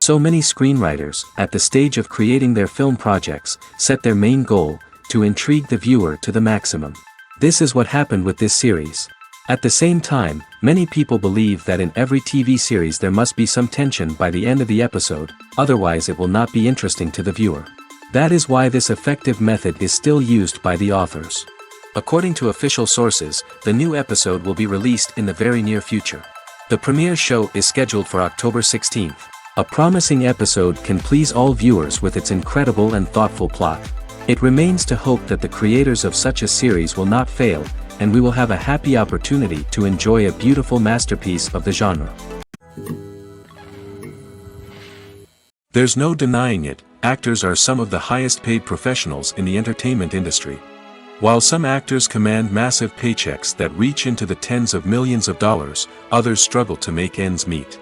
So many screenwriters, at the stage of creating their film projects, set their main goal, to intrigue the viewer to the maximum. This is what happened with this series. At the same time, many people believe that in every TV series there must be some tension by the end of the episode, otherwise it will not be interesting to the viewer. That is why this effective method is still used by the authors. According to official sources, the new episode will be released in the very near future. The premiere show is scheduled for October 16th. A promising episode can please all viewers with its incredible and thoughtful plot. It remains to hope that the creators of such a series will not fail, and we will have a happy opportunity to enjoy a beautiful masterpiece of the genre. There's no denying it, actors are some of the highest paid professionals in the entertainment industry. While some actors command massive paychecks that reach into the tens of millions of dollars, others struggle to make ends meet.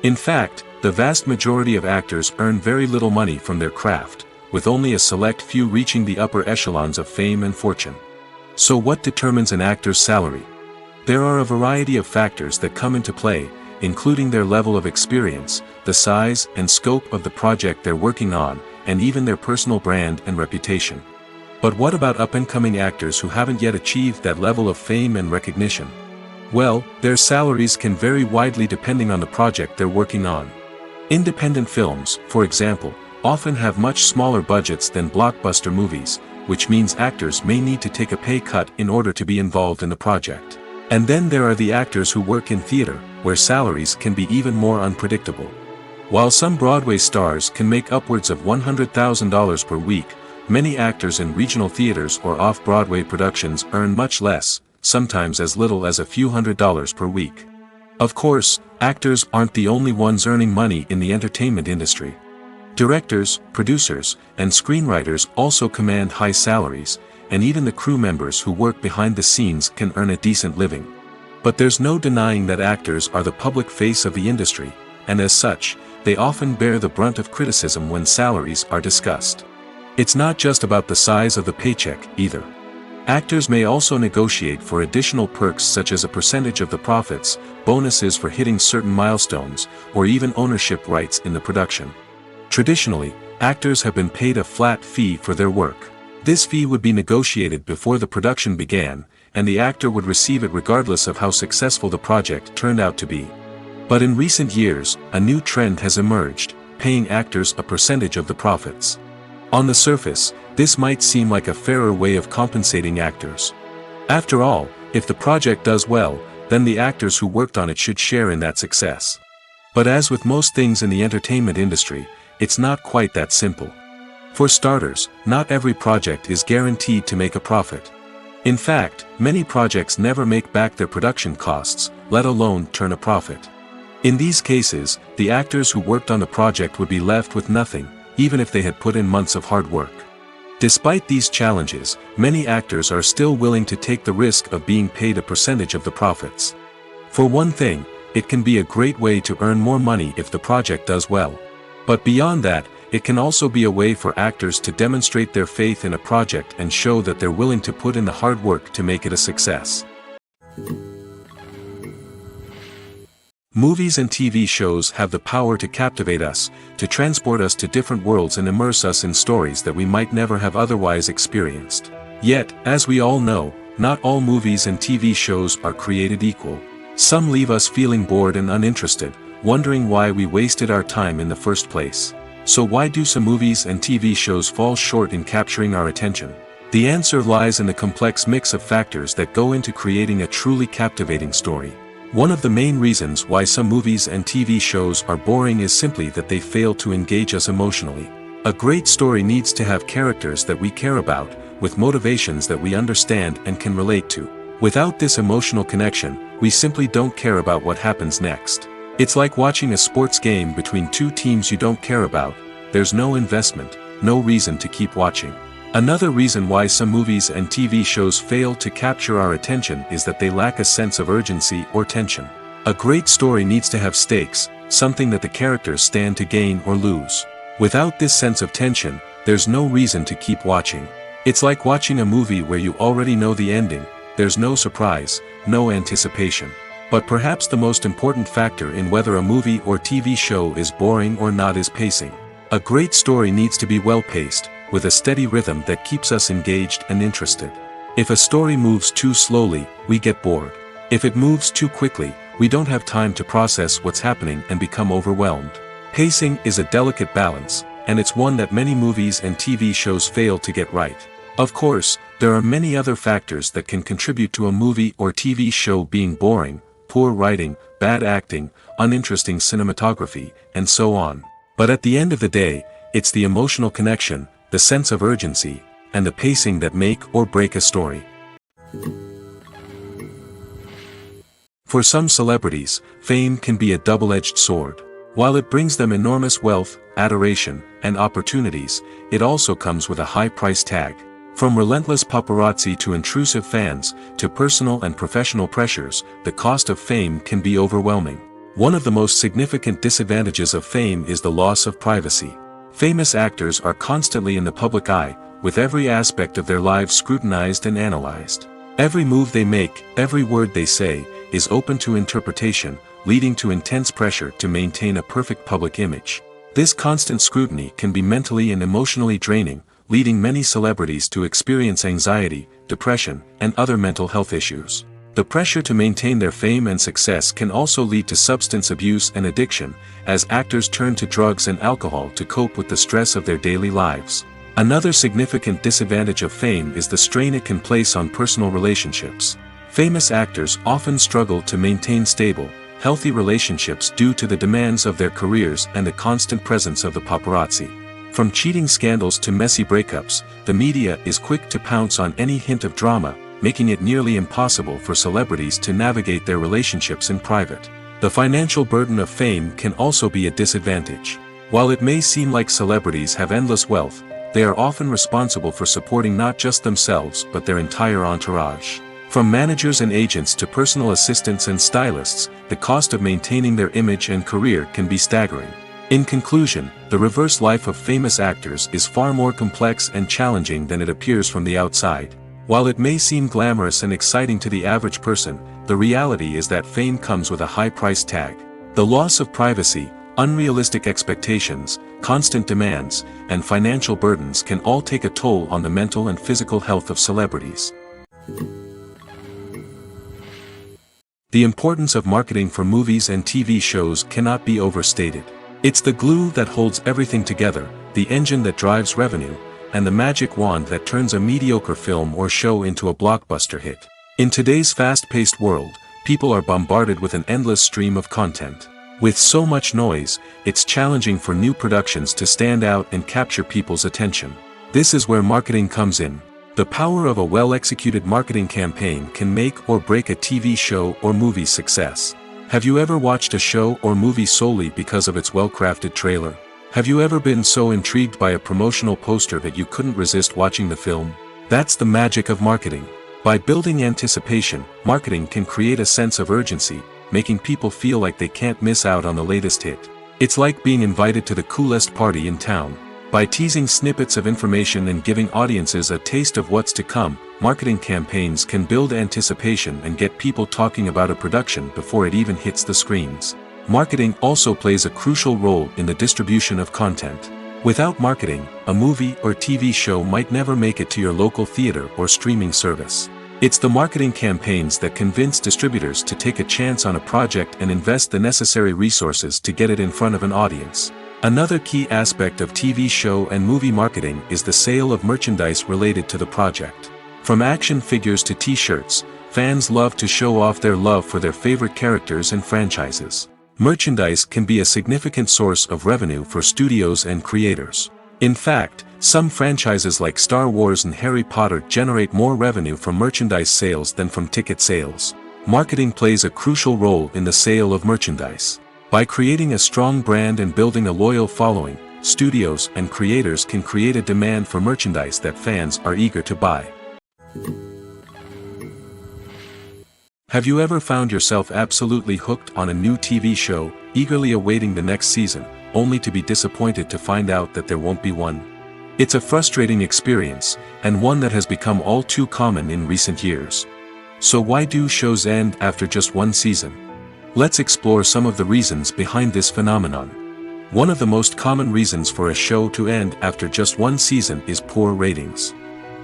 In fact, the vast majority of actors earn very little money from their craft, with only a select few reaching the upper echelons of fame and fortune. So what determines an actor's salary? There are a variety of factors that come into play, including their level of experience, the size and scope of the project they're working on, and even their personal brand and reputation. But what about up-and-coming actors who haven't yet achieved that level of fame and recognition? Well, their salaries can vary widely depending on the project they're working on. Independent films, for example, often have much smaller budgets than blockbuster movies, which means actors may need to take a pay cut in order to be involved in the project. And then there are the actors who work in theater, where salaries can be even more unpredictable. While some Broadway stars can make upwards of $100,000 per week, many actors in regional theaters or off-Broadway productions earn much less, sometimes as little as a few $100s per week. Of course, actors aren't the only ones earning money in the entertainment industry. Directors, producers, and screenwriters also command high salaries, and even the crew members who work behind the scenes can earn a decent living. But there's no denying that actors are the public face of the industry, and as such, they often bear the brunt of criticism when salaries are discussed. It's not just about the size of the paycheck, either. Actors may also negotiate for additional perks such as a percentage of the profits, bonuses for hitting certain milestones, or even ownership rights in the production. Traditionally, actors have been paid a flat fee for their work. This fee would be negotiated before the production began, and the actor would receive it regardless of how successful the project turned out to be. But in recent years, a new trend has emerged, paying actors a percentage of the profits. On the surface, this might seem like a fairer way of compensating actors. After all, if the project does well, then the actors who worked on it should share in that success. But as with most things in the entertainment industry, it's not quite that simple. For starters, not every project is guaranteed to make a profit. In fact, many projects never make back their production costs, let alone turn a profit. In these cases, the actors who worked on the project would be left with nothing, even if they had put in months of hard work. Despite these challenges, many actors are still willing to take the risk of being paid a percentage of the profits. For one thing, it can be a great way to earn more money if the project does well. But beyond that, it can also be a way for actors to demonstrate their faith in a project and show that they're willing to put in the hard work to make it a success. Movies and TV shows have the power to captivate us, to transport us to different worlds and immerse us in stories that we might never have otherwise experienced. Yet, as we all know, not all movies and TV shows are created equal. Some leave us feeling bored and uninterested, wondering why we wasted our time in the first place. So why do some movies and TV shows fall short in capturing our attention? The answer lies in the complex mix of factors that go into creating a truly captivating story. One of the main reasons why some movies and TV shows are boring is simply that they fail to engage us emotionally. A great story needs to have characters that we care about, with motivations that we understand and can relate to. Without this emotional connection, we simply don't care about what happens next. It's like watching a sports game between two teams you don't care about. There's no investment, no reason to keep watching. Another reason why some movies and TV shows fail to capture our attention is that they lack a sense of urgency or tension. A great story needs to have stakes, something that the characters stand to gain or lose. Without this sense of tension, there's no reason to keep watching. It's like watching a movie where you already know the ending, there's no surprise, no anticipation. But perhaps the most important factor in whether a movie or TV show is boring or not is pacing. A great story needs to be well-paced, with a steady rhythm that keeps us engaged and interested. If a story moves too slowly, we get bored. If it moves too quickly, we don't have time to process what's happening and become overwhelmed. Pacing is a delicate balance, and it's one that many movies and TV shows fail to get right. Of course, there are many other factors that can contribute to a movie or TV show being boring: poor writing, bad acting, uninteresting cinematography, and so on. But at the end of the day, it's the emotional connection, the sense of urgency, and the pacing that make or break a story. For some celebrities, fame can be a double-edged sword. While it brings them enormous wealth, adoration, and opportunities, it also comes with a high price tag. From relentless paparazzi to intrusive fans, to personal and professional pressures, the cost of fame can be overwhelming. One of the most significant disadvantages of fame is the loss of privacy. Famous actors are constantly in the public eye, with every aspect of their lives scrutinized and analyzed. Every move they make, every word they say, is open to interpretation, leading to intense pressure to maintain a perfect public image. This constant scrutiny can be mentally and emotionally draining, leading many celebrities to experience anxiety, depression, and other mental health issues. The pressure to maintain their fame and success can also lead to substance abuse and addiction, as actors turn to drugs and alcohol to cope with the stress of their daily lives. Another significant disadvantage of fame is the strain it can place on personal relationships. Famous actors often struggle to maintain stable, healthy relationships due to the demands of their careers and the constant presence of the paparazzi. From cheating scandals to messy breakups, the media is quick to pounce on any hint of drama, making it nearly impossible for celebrities to navigate their relationships in private. The financial burden of fame can also be a disadvantage. While it may seem like celebrities have endless wealth, they are often responsible for supporting not just themselves but their entire entourage. From managers and agents to personal assistants and stylists, the cost of maintaining their image and career can be staggering. In conclusion, the reverse life of famous actors is far more complex and challenging than it appears from the outside. While it may seem glamorous and exciting to the average person, the reality is that fame comes with a high price tag. The loss of privacy, unrealistic expectations, constant demands, and financial burdens can all take a toll on the mental and physical health of celebrities. The importance of marketing for movies and TV shows cannot be overstated. It's the glue that holds everything together, the engine that drives revenue, and the magic wand that turns a mediocre film or show into a blockbuster hit. In today's fast-paced world, people are bombarded with an endless stream of content. With so much noise, it's challenging for new productions to stand out and capture people's attention. This is where marketing comes in. The power of a well-executed marketing campaign can make or break a TV show or movie's success. Have you ever watched a show or movie solely because of its well-crafted trailer? Have you ever been so intrigued by a promotional poster that you couldn't resist watching the film? That's the magic of marketing. By building anticipation, marketing can create a sense of urgency, making people feel like they can't miss out on the latest hit. It's like being invited to the coolest party in town. By teasing snippets of information and giving audiences a taste of what's to come, marketing campaigns can build anticipation and get people talking about a production before it even hits the screens. Marketing also plays a crucial role in the distribution of content. Without marketing, a movie or TV show might never make it to your local theater or streaming service. It's the marketing campaigns that convince distributors to take a chance on a project and invest the necessary resources to get it in front of an audience. Another key aspect of TV show and movie marketing is the sale of merchandise related to the project. From action figures to t-shirts, fans love to show off their love for their favorite characters and franchises. Merchandise can be a significant source of revenue for studios and creators. In fact, some franchises like Star Wars and Harry Potter generate more revenue from merchandise sales than from ticket sales. Marketing plays a crucial role in the sale of merchandise. By creating a strong brand and building a loyal following, studios and creators can create a demand for merchandise that fans are eager to buy. Have you ever found yourself absolutely hooked on a new TV show, eagerly awaiting the next season, only to be disappointed to find out that there won't be one? It's a frustrating experience, and one that has become all too common in recent years. So why do shows end after just one season? Let's explore some of the reasons behind this phenomenon. One of the most common reasons for a show to end after just one season is poor ratings.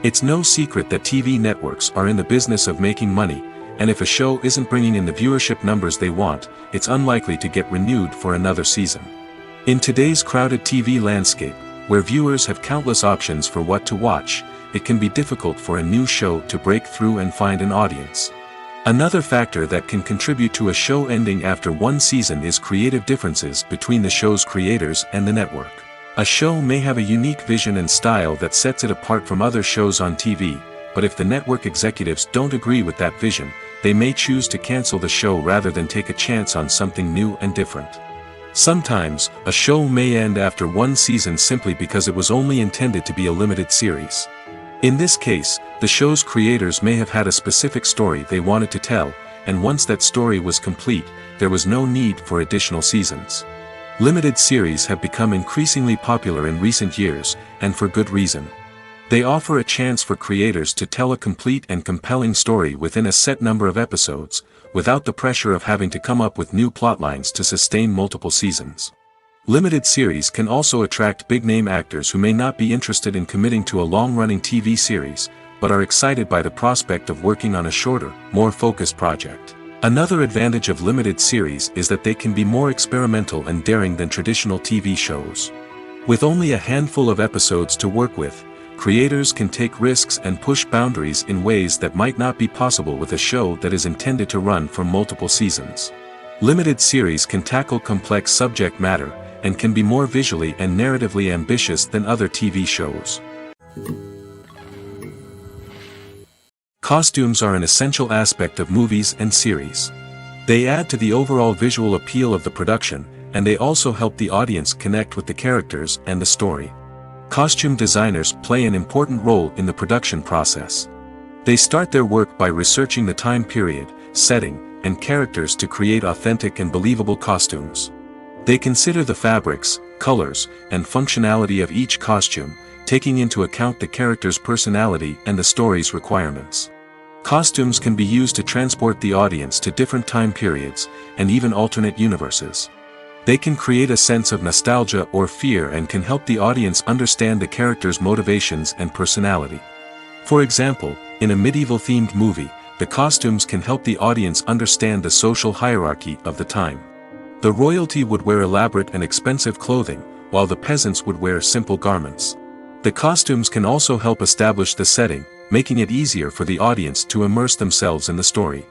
It's no secret that TV networks are in the business of making money, and if a show isn't bringing in the viewership numbers they want, it's unlikely to get renewed for another season. In today's crowded TV landscape, where viewers have countless options for what to watch, it can be difficult for a new show to break through and find an audience. Another factor that can contribute to a show ending after one season is creative differences between the show's creators and the network. A show may have a unique vision and style that sets it apart from other shows on TV, but if the network executives don't agree with that vision, they may choose to cancel the show rather than take a chance on something new and different. Sometimes, a show may end after one season simply because it was only intended to be a limited series. In this case, the show's creators may have had a specific story they wanted to tell, and once that story was complete, there was no need for additional seasons. Limited series have become increasingly popular in recent years, and for good reason. They offer a chance for creators to tell a complete and compelling story within a set number of episodes, without the pressure of having to come up with new plotlines to sustain multiple seasons. Limited series can also attract big-name actors who may not be interested in committing to a long-running TV series, but are excited by the prospect of working on a shorter, more focused project. Another advantage of limited series is that they can be more experimental and daring than traditional TV shows. With only a handful of episodes to work with, creators can take risks and push boundaries in ways that might not be possible with a show that is intended to run for multiple seasons. Limited series can tackle complex subject matter, and can be more visually and narratively ambitious than other TV shows. Costumes are an essential aspect of movies and series. They add to the overall visual appeal of the production, and they also help the audience connect with the characters and the story. Costume designers play an important role in the production process. They start their work by researching the time period, setting, and characters to create authentic and believable costumes. They consider the fabrics, colors, and functionality of each costume, taking into account the character's personality and the story's requirements. Costumes can be used to transport the audience to different time periods, and even alternate universes. They can create a sense of nostalgia or fear and can help the audience understand the character's motivations and personality. For example, in a medieval-themed movie, the costumes can help the audience understand the social hierarchy of the time. The royalty would wear elaborate and expensive clothing, while the peasants would wear simple garments. The costumes can also help establish the setting, making it easier for the audience to immerse themselves in the story.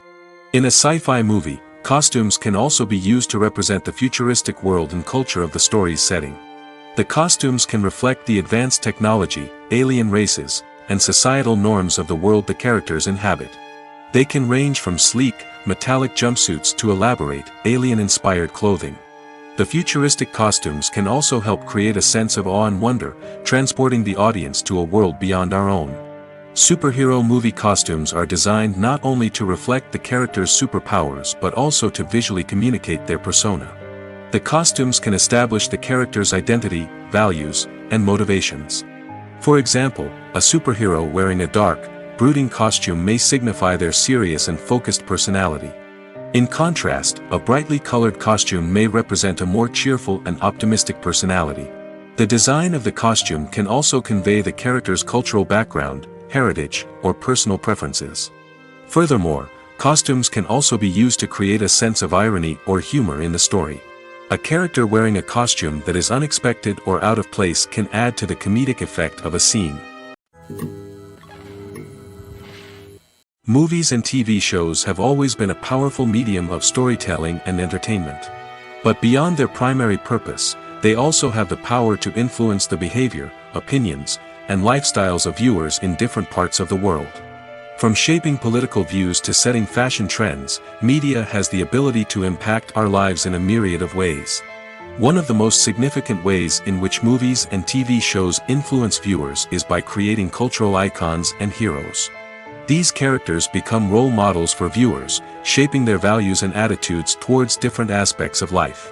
In a sci-fi movie, costumes can also be used to represent the futuristic world and culture of the story's setting. The costumes can reflect the advanced technology, alien races, and societal norms of the world the characters inhabit. They can range from sleek, metallic jumpsuits to elaborate, alien-inspired clothing. The futuristic costumes can also help create a sense of awe and wonder, transporting the audience to a world beyond our own. Superhero movie costumes are designed not only to reflect the character's superpowers but also to visually communicate their persona. The costumes can establish the character's identity, values, and motivations. For example, a superhero wearing a dark, brooding costume may signify their serious and focused personality. In contrast, a brightly colored costume may represent a more cheerful and optimistic personality. The design of the costume can also convey the character's cultural background, heritage, or personal preferences. Furthermore, costumes can also be used to create a sense of irony or humor in the story. A character wearing a costume that is unexpected or out of place can add to the comedic effect of a scene. Movies and TV shows have always been a powerful medium of storytelling and entertainment. But beyond their primary purpose, they also have the power to influence the behavior, opinions, and lifestyles of viewers in different parts of the world. From shaping political views to setting fashion trends, media has the ability to impact our lives in a myriad of ways. One of the most significant ways in which movies and TV shows influence viewers is by creating cultural icons and heroes. These characters become role models for viewers, shaping their values and attitudes towards different aspects of life.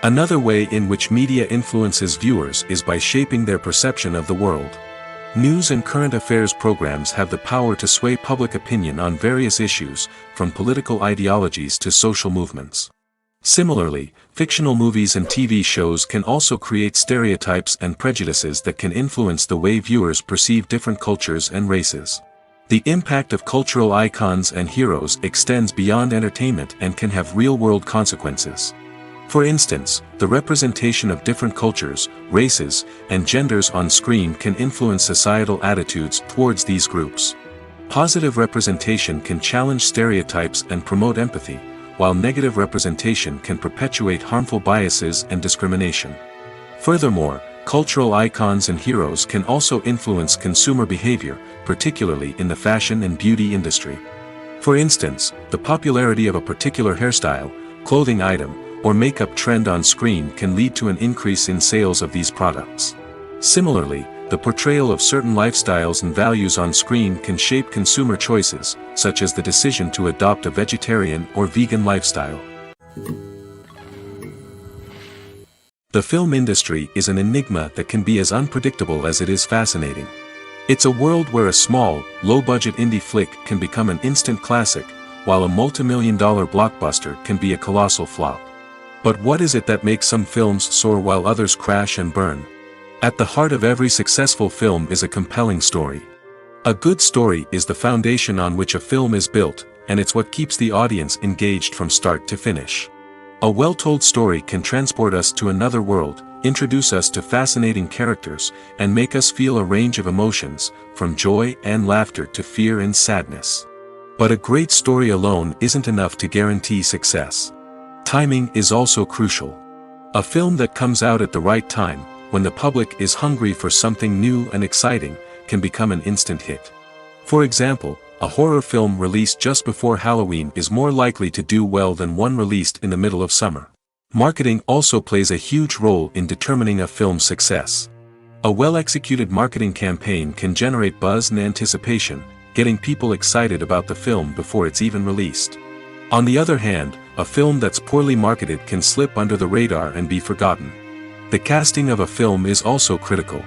Another way in which media influences viewers is by shaping their perception of the world. News and current affairs programs have the power to sway public opinion on various issues, from political ideologies to social movements. Similarly, fictional movies and TV shows can also create stereotypes and prejudices that can influence the way viewers perceive different cultures and races. The impact of cultural icons and heroes extends beyond entertainment and can have real-world consequences. For instance, the representation of different cultures, races, and genders on screen can influence societal attitudes towards these groups. Positive representation can challenge stereotypes and promote empathy, while negative representation can perpetuate harmful biases and discrimination. Furthermore, cultural icons and heroes can also influence consumer behavior, particularly in the fashion and beauty industry. For instance, the popularity of a particular hairstyle, clothing item, or makeup trend on screen can lead to an increase in sales of these products. Similarly, the portrayal of certain lifestyles and values on screen can shape consumer choices, such as the decision to adopt a vegetarian or vegan lifestyle. The film industry is an enigma that can be as unpredictable as it is fascinating. It's a world where a small, low-budget indie flick can become an instant classic, while a multi-million-dollar blockbuster can be a colossal flop. But what is it that makes some films soar while others crash and burn? At the heart of every successful film is a compelling story. A good story is the foundation on which a film is built, and it's what keeps the audience engaged from start to finish. A well-told story can transport us to another world, introduce us to fascinating characters, and make us feel a range of emotions, from joy and laughter to fear and sadness. But a great story alone isn't enough to guarantee success. Timing is also crucial. A film that comes out at the right time, when the public is hungry for something new and exciting, can become an instant hit. For example, a horror film released just before Halloween is more likely to do well than one released in the middle of summer. Marketing also plays a huge role in determining a film's success. A well-executed marketing campaign can generate buzz and anticipation, getting people excited about the film before it's even released. On the other hand, a film that's poorly marketed can slip under the radar and be forgotten. The casting of a film is also critical.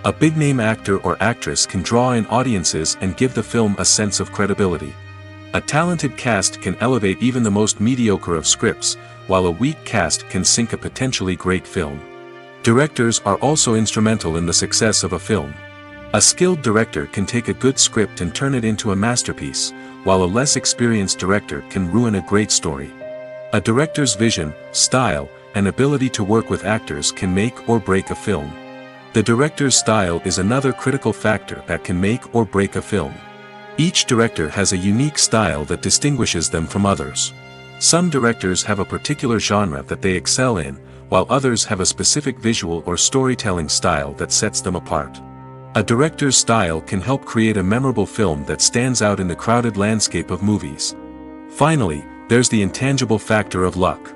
A big-name actor or actress can draw in audiences and give the film a sense of credibility. A talented cast can elevate even the most mediocre of scripts, while a weak cast can sink a potentially great film. Directors are also instrumental in the success of a film. A skilled director can take a good script and turn it into a masterpiece, while a less experienced director can ruin a great story. A director's vision, style, and ability to work with actors can make or break a film. The director's style is another critical factor that can make or break a film. Each director has a unique style that distinguishes them from others. Some directors have a particular genre that they excel in, while others have a specific visual or storytelling style that sets them apart. A director's style can help create a memorable film that stands out in the crowded landscape of movies. Finally, there's the intangible factor of luck.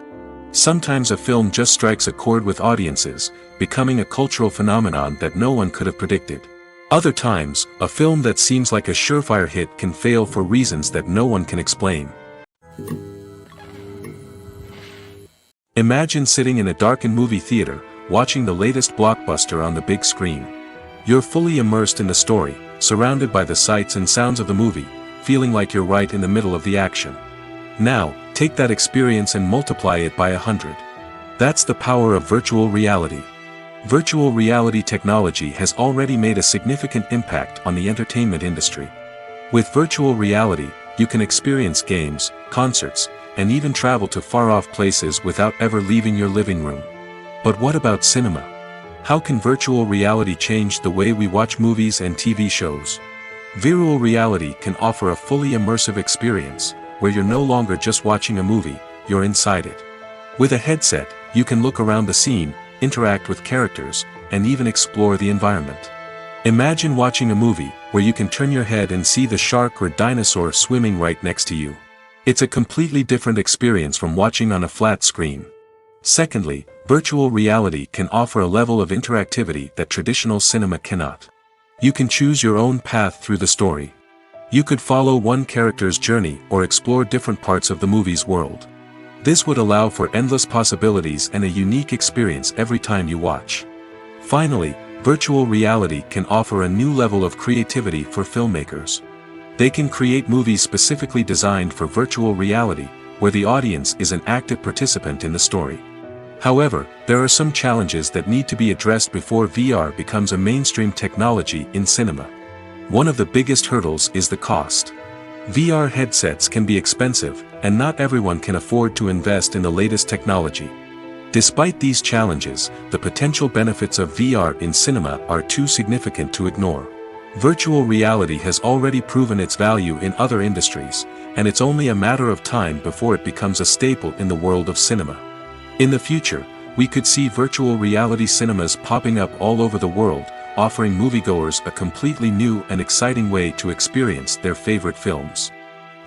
Sometimes a film just strikes a chord with audiences, becoming a cultural phenomenon that no one could have predicted. Other times, a film that seems like a surefire hit can fail for reasons that no one can explain. Imagine sitting in a darkened movie theater, watching the latest blockbuster on the big screen. You're fully immersed in the story, surrounded by the sights and sounds of the movie, feeling like you're right in the middle of the action. Now, take that experience and multiply it by 100. That's the power of virtual reality. Virtual reality technology has already made a significant impact on the entertainment industry. With virtual reality, you can experience games, concerts, and even travel to far-off places without ever leaving your living room. But what about cinema? How can virtual reality change the way we watch movies and TV shows? Virtual reality can offer a fully immersive experience, where you're no longer just watching a movie, you're inside it. With a headset, you can look around the scene, interact with characters, and even explore the environment. Imagine watching a movie where you can turn your head and see the shark or dinosaur swimming right next to you. It's a completely different experience from watching on a flat screen. Secondly, virtual reality can offer a level of interactivity that traditional cinema cannot. You can choose your own path through the story. You could follow one character's journey or explore different parts of the movie's world. This would allow for endless possibilities and a unique experience every time you watch. Finally, virtual reality can offer a new level of creativity for filmmakers. They can create movies specifically designed for virtual reality, where the audience is an active participant in the story. However, there are some challenges that need to be addressed before VR becomes a mainstream technology in cinema. One of the biggest hurdles is the cost. VR headsets can be expensive, and not everyone can afford to invest in the latest technology. Despite these challenges, the potential benefits of VR in cinema are too significant to ignore. Virtual reality has already proven its value in other industries, and it's only a matter of time before it becomes a staple in the world of cinema. In the future, we could see virtual reality cinemas popping up all over the world, offering moviegoers a completely new and exciting way to experience their favorite films.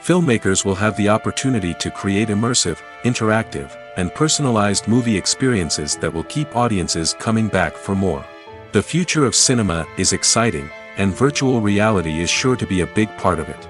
Filmmakers will have the opportunity to create immersive, interactive, and personalized movie experiences that will keep audiences coming back for more. The future of cinema is exciting, and virtual reality is sure to be a big part of it.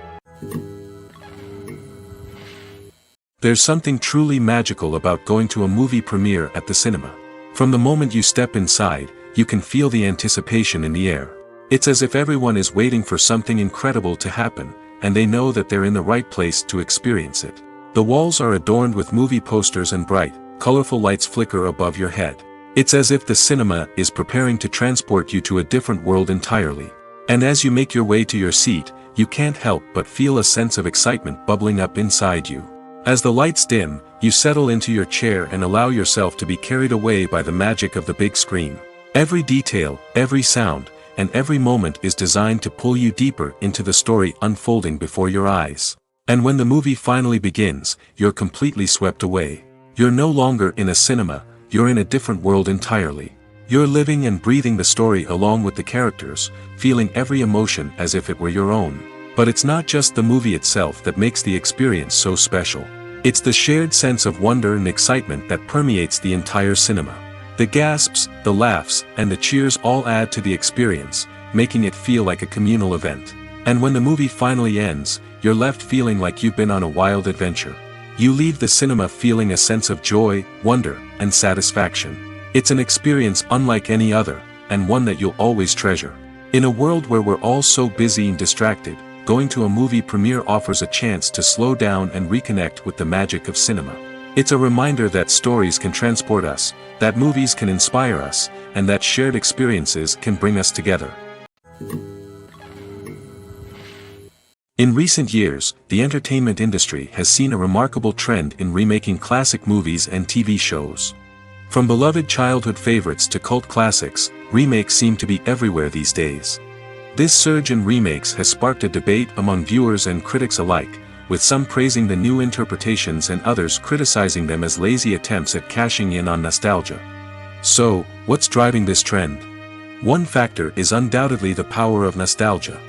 There's something truly magical about going to a movie premiere at the cinema. From the moment you step inside, you can feel the anticipation in the air. It's as if everyone is waiting for something incredible to happen, and they know that they're in the right place to experience it. The walls are adorned with movie posters and bright, colorful lights flicker above your head. It's as if the cinema is preparing to transport you to a different world entirely. And as you make your way to your seat, you can't help but feel a sense of excitement bubbling up inside you. As the lights dim, you settle into your chair and allow yourself to be carried away by the magic of the big screen. Every detail, every sound, and every moment is designed to pull you deeper into the story unfolding before your eyes. And when the movie finally begins, you're completely swept away. You're no longer in a cinema, you're in a different world entirely. You're living and breathing the story along with the characters, feeling every emotion as if it were your own. But it's not just the movie itself that makes the experience so special. It's the shared sense of wonder and excitement that permeates the entire cinema. The gasps, the laughs, and the cheers all add to the experience, making it feel like a communal event. And when the movie finally ends, you're left feeling like you've been on a wild adventure. You leave the cinema feeling a sense of joy, wonder, and satisfaction. It's an experience unlike any other, and one that you'll always treasure. In a world where we're all so busy and distracted, going to a movie premiere offers a chance to slow down and reconnect with the magic of cinema. It's a reminder that stories can transport us, that movies can inspire us, and that shared experiences can bring us together. In recent years, the entertainment industry has seen a remarkable trend in remaking classic movies and TV shows. From beloved childhood favorites to cult classics, remakes seem to be everywhere these days. This surge in remakes has sparked a debate among viewers and critics alike, with some praising the new interpretations and others criticizing them as lazy attempts at cashing in on nostalgia. So, what's driving this trend? One factor is undoubtedly the power of nostalgia.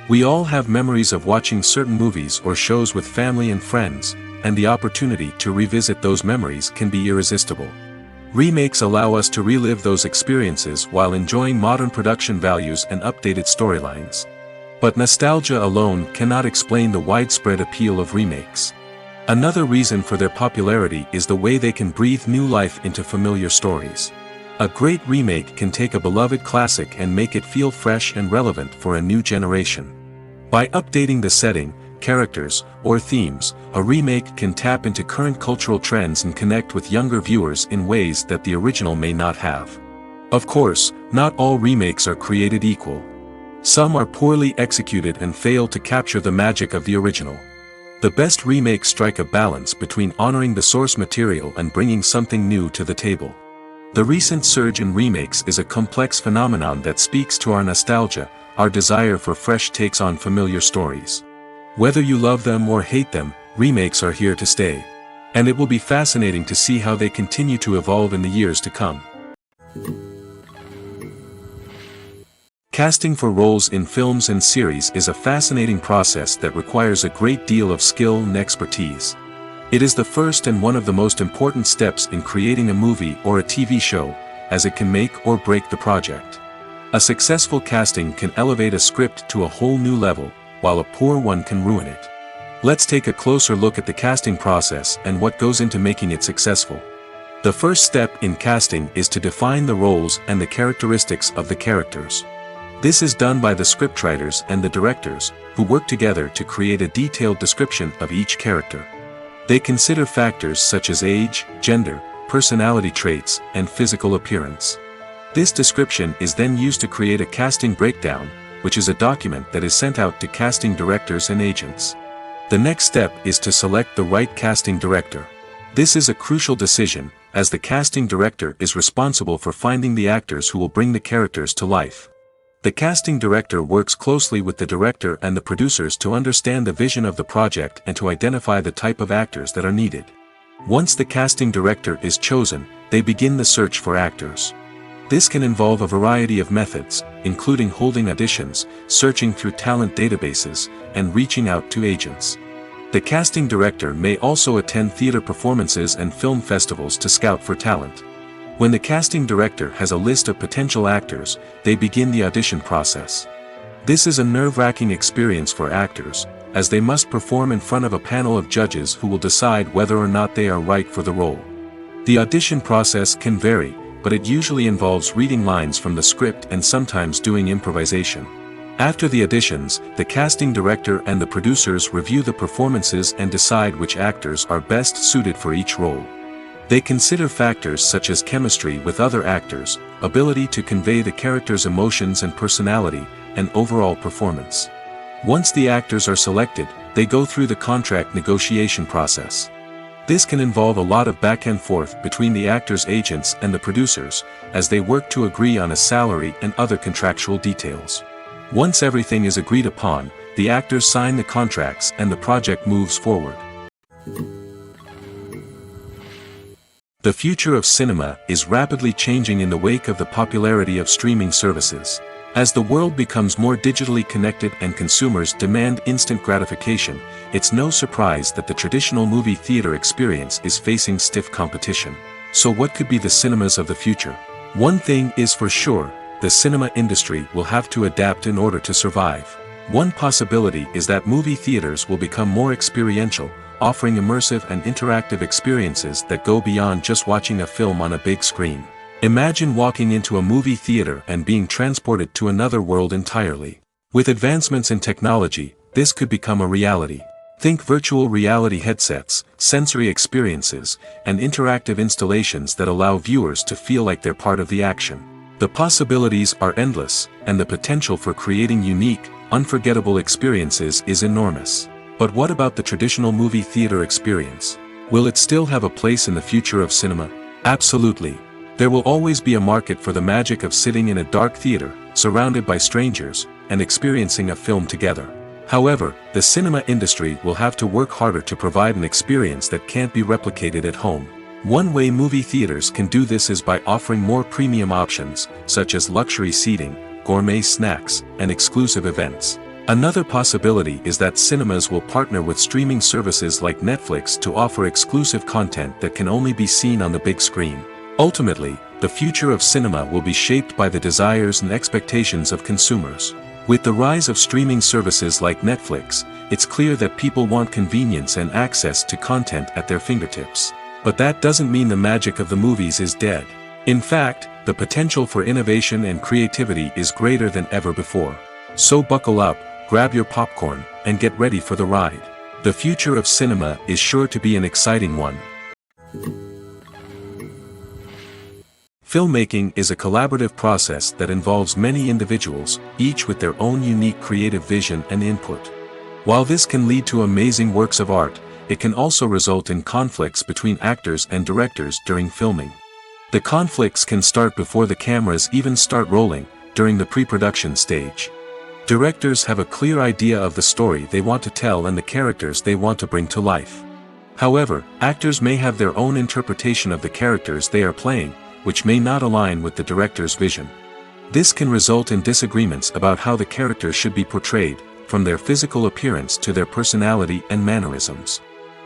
We all have memories of watching certain movies or shows with family and friends, and the opportunity to revisit those memories can be irresistible. Remakes allow us to relive those experiences while enjoying modern production values and updated storylines. But nostalgia alone cannot explain the widespread appeal of remakes. Another reason for their popularity is the way they can breathe new life into familiar stories. A great remake can take a beloved classic and make it feel fresh and relevant for a new generation. By updating the setting, characters, or themes, a remake can tap into current cultural trends and connect with younger viewers in ways that the original may not have. Of course, not all remakes are created equal. Some are poorly executed and fail to capture the magic of the original. The best remakes strike a balance between honoring the source material and bringing something new to the table. The recent surge in remakes is a complex phenomenon that speaks to our nostalgia, our desire for fresh takes on familiar stories. Whether you love them or hate them, remakes are here to stay. And it will be fascinating to see how they continue to evolve in the years to come. Casting for roles in films and series is a fascinating process that requires a great deal of skill and expertise. It is the first and one of the most important steps in creating a movie or a TV show, as it can make or break the project. A successful casting can elevate a script to a whole new level, while a poor one can ruin it. Let's take a closer look at the casting process and what goes into making it successful. The first step in casting is to define the roles and the characteristics of the characters. This is done by the scriptwriters and the directors, who work together to create a detailed description of each character. They consider factors such as age, gender, personality traits, and physical appearance. This description is then used to create a casting breakdown, which is a document that is sent out to casting directors and agents. The next step is to select the right casting director. This is a crucial decision, as the casting director is responsible for finding the actors who will bring the characters to life. The casting director works closely with the director and the producers to understand the vision of the project and to identify the type of actors that are needed. Once the casting director is chosen, they begin the search for actors. This can involve a variety of methods, including holding auditions, searching through talent databases, and reaching out to agents. The casting director may also attend theater performances and film festivals to scout for talent. When the casting director has a list of potential actors, they begin the audition process. This is a nerve-wracking experience for actors, as they must perform in front of a panel of judges who will decide whether or not they are right for the role. The audition process can vary, but it usually involves reading lines from the script and sometimes doing improvisation. After the auditions, the casting director and the producers review the performances and decide which actors are best suited for each role. They consider factors such as chemistry with other actors, ability to convey the character's emotions and personality, and overall performance. Once the actors are selected, they go through the contract negotiation process. This can involve a lot of back and forth between the actors' agents and the producers, as they work to agree on a salary and other contractual details. Once everything is agreed upon, the actors sign the contracts and the project moves forward. The future of cinema is rapidly changing in the wake of the popularity of streaming services. As the world becomes more digitally connected and consumers demand instant gratification, it's no surprise that the traditional movie theater experience is facing stiff competition. So what could be the cinemas of the future? One thing is for sure, the cinema industry will have to adapt in order to survive. One possibility is that movie theaters will become more experiential, offering immersive and interactive experiences that go beyond just watching a film on a big screen. Imagine walking into a movie theater and being transported to another world entirely. With advancements in technology, this could become a reality. Think virtual reality headsets, sensory experiences, and interactive installations that allow viewers to feel like they're part of the action. The possibilities are endless, and the potential for creating unique, unforgettable experiences is enormous. But what about the traditional movie theater experience? Will it still have a place in the future of cinema? Absolutely. There will always be a market for the magic of sitting in a dark theater, surrounded by strangers, and experiencing a film together. However, the cinema industry will have to work harder to provide an experience that can't be replicated at home. One way movie theaters can do this is by offering more premium options, such as luxury seating, gourmet snacks, and exclusive events. Another possibility is that cinemas will partner with streaming services like Netflix to offer exclusive content that can only be seen on the big screen. Ultimately, the future of cinema will be shaped by the desires and expectations of consumers. With the rise of streaming services like Netflix, it's clear that people want convenience and access to content at their fingertips. But that doesn't mean the magic of the movies is dead. In fact, the potential for innovation and creativity is greater than ever before. So buckle up, grab your popcorn, and get ready for the ride. The future of cinema is sure to be an exciting one. Filmmaking is a collaborative process that involves many individuals, each with their own unique creative vision and input. While this can lead to amazing works of art, it can also result in conflicts between actors and directors during filming. The conflicts can start before the cameras even start rolling, during the pre-production stage. Directors have a clear idea of the story they want to tell and the characters they want to bring to life. However, actors may have their own interpretation of the characters they are playing, which may not align with the director's vision. This can result in disagreements about how the characters should be portrayed, from their physical appearance to their personality and mannerisms.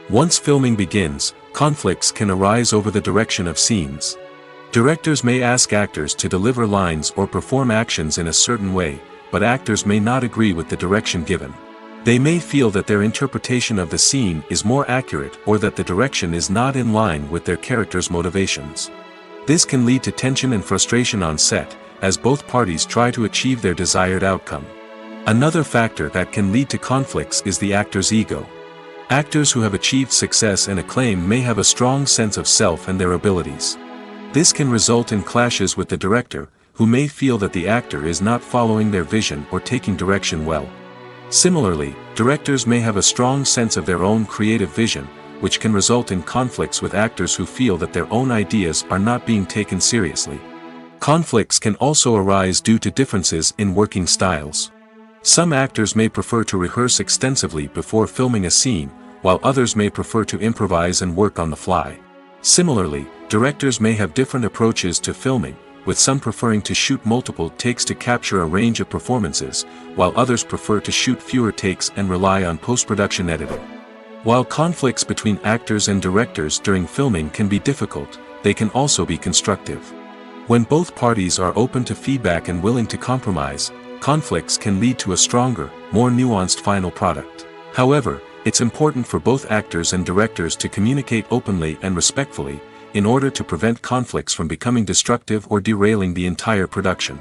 Once filming begins, conflicts can arise over the direction of scenes. Directors may ask actors to deliver lines or perform actions in a certain way, but actors may not agree with the direction given. They may feel that their interpretation of the scene is more accurate or that the direction is not in line with their character's motivations. This can lead to tension and frustration on set, as both parties try to achieve their desired outcome. Another factor that can lead to conflicts is the actor's ego. Actors who have achieved success and acclaim may have a strong sense of self and their abilities. This can result in clashes with the director, who may feel that the actor is not following their vision or taking direction well. Similarly, directors may have a strong sense of their own creative vision, which can result in conflicts with actors who feel that their own ideas are not being taken seriously. Conflicts can also arise due to differences in working styles. Some actors may prefer to rehearse extensively before filming a scene, while others may prefer to improvise and work on the fly. Similarly, directors may have different approaches to filming, with some preferring to shoot multiple takes to capture a range of performances, while others prefer to shoot fewer takes and rely on post-production editing. While conflicts between actors and directors during filming can be difficult, they can also be constructive. When both parties are open to feedback and willing to compromise, conflicts can lead to a stronger, more nuanced final product. However, it's important for both actors and directors to communicate openly and respectfully, in order to prevent conflicts from becoming destructive or derailing the entire production.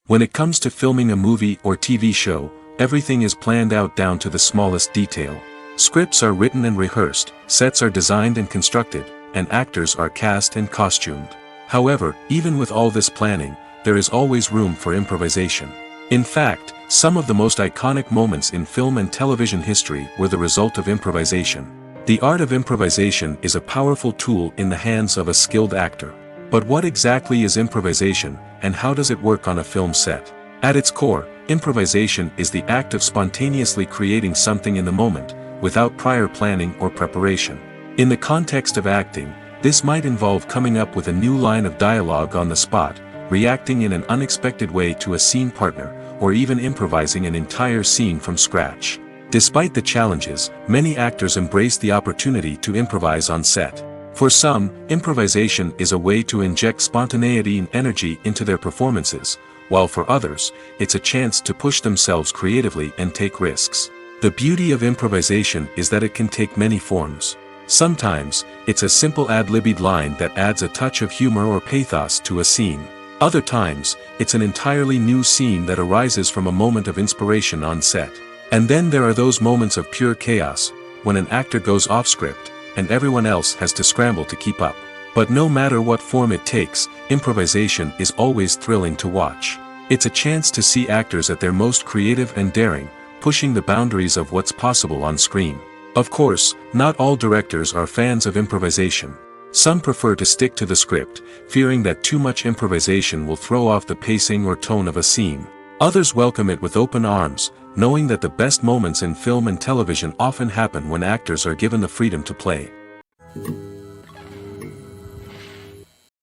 When it comes to filming a movie or TV show, everything is planned out down to the smallest detail. Scripts are written and rehearsed, sets are designed and constructed, and actors are cast and costumed. However, even with all this planning, there is always room for improvisation. In fact, some of the most iconic moments in film and television history were the result of improvisation. The art of improvisation is a powerful tool in the hands of a skilled actor. But what exactly is improvisation, and how does it work on a film set? At its core, improvisation is the act of spontaneously creating something in the moment, without prior planning or preparation. In the context of acting, this might involve coming up with a new line of dialogue on the spot, reacting in an unexpected way to a scene partner, or even improvising an entire scene from scratch. Despite the challenges, many actors embrace the opportunity to improvise on set. For some, improvisation is a way to inject spontaneity and energy into their performances, while for others, it's a chance to push themselves creatively and take risks. The beauty of improvisation is that it can take many forms. Sometimes, it's a simple ad-libbed line that adds a touch of humor or pathos to a scene. Other times, it's an entirely new scene that arises from a moment of inspiration on set. And then there are those moments of pure chaos, when an actor goes off script, and everyone else has to scramble to keep up. But no matter what form it takes, improvisation is always thrilling to watch. It's a chance to see actors at their most creative and daring, pushing the boundaries of what's possible on screen. Of course, not all directors are fans of improvisation. Some prefer to stick to the script, fearing that too much improvisation will throw off the pacing or tone of a scene. Others welcome it with open arms, knowing that the best moments in film and television often happen when actors are given the freedom to play.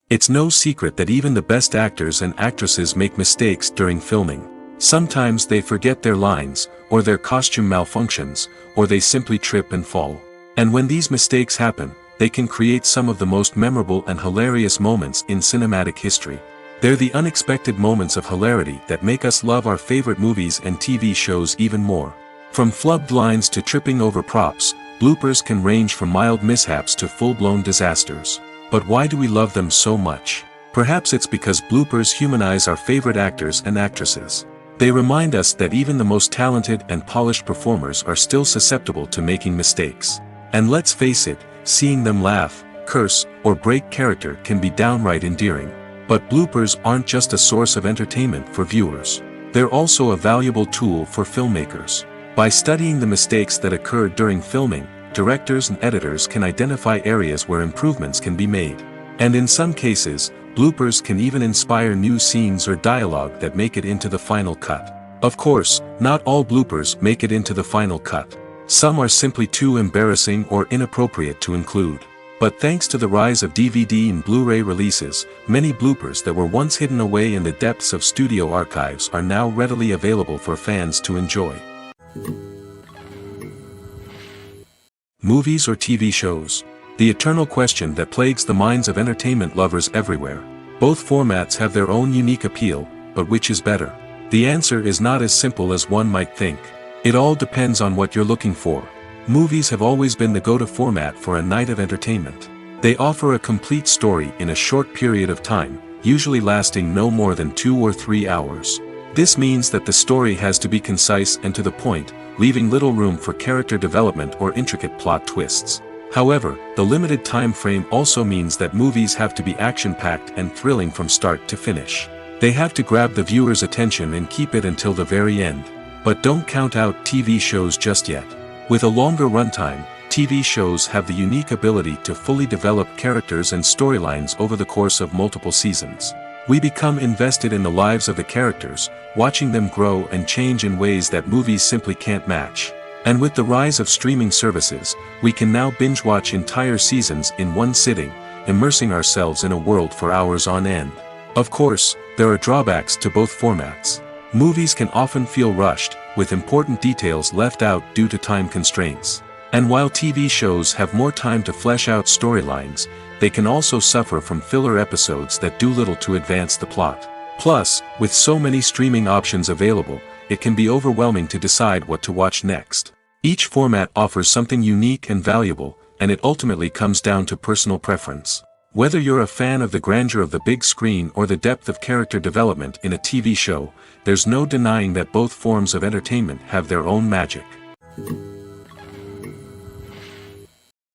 It's no secret that even the best actors and actresses make mistakes during filming. Sometimes they forget their lines, or their costume malfunctions, or they simply trip and fall. And when these mistakes happen, they can create some of the most memorable and hilarious moments in cinematic history. They're the unexpected moments of hilarity that make us love our favorite movies and TV shows even more. From flubbed lines to tripping over props, bloopers can range from mild mishaps to full-blown disasters. But why do we love them so much? Perhaps it's because bloopers humanize our favorite actors and actresses. They remind us that even the most talented and polished performers are still susceptible to making mistakes. And let's face it, seeing them laugh, curse, or break character can be downright endearing. But bloopers aren't just a source of entertainment for viewers. They're also a valuable tool for filmmakers. By studying the mistakes that occurred during filming, directors and editors can identify areas where improvements can be made. And in some cases, bloopers can even inspire new scenes or dialogue that make it into the final cut. Of course, not all bloopers make it into the final cut. Some are simply too embarrassing or inappropriate to include. But thanks to the rise of DVD and Blu-ray releases, many bloopers that were once hidden away in the depths of studio archives are now readily available for fans to enjoy. Movies or TV shows? The eternal question that plagues the minds of entertainment lovers everywhere. Both formats have their own unique appeal, but which is better? The answer is not as simple as one might think. It all depends on what you're looking for. Movies have always been the go-to format for a night of entertainment. They offer a complete story in a short period of time, usually lasting no more than 2 or 3 hours. This means that the story has to be concise and to the point, leaving little room for character development or intricate plot twists. However, the limited time frame also means that movies have to be action-packed and thrilling from start to finish. They have to grab the viewer's attention and keep it until the very end. But don't count out TV shows just yet. With a longer runtime, TV shows have the unique ability to fully develop characters and storylines over the course of multiple seasons. We become invested in the lives of the characters, watching them grow and change in ways that movies simply can't match. And with the rise of streaming services, we can now binge-watch entire seasons in one sitting, immersing ourselves in a world for hours on end. Of course, there are drawbacks to both formats. Movies can often feel rushed, with important details left out due to time constraints. And while TV shows have more time to flesh out storylines, they can also suffer from filler episodes that do little to advance the plot. Plus, with so many streaming options available, it can be overwhelming to decide what to watch next. Each format offers something unique and valuable, and it ultimately comes down to personal preference. Whether you're a fan of the grandeur of the big screen or the depth of character development in a TV show, there's no denying that both forms of entertainment have their own magic.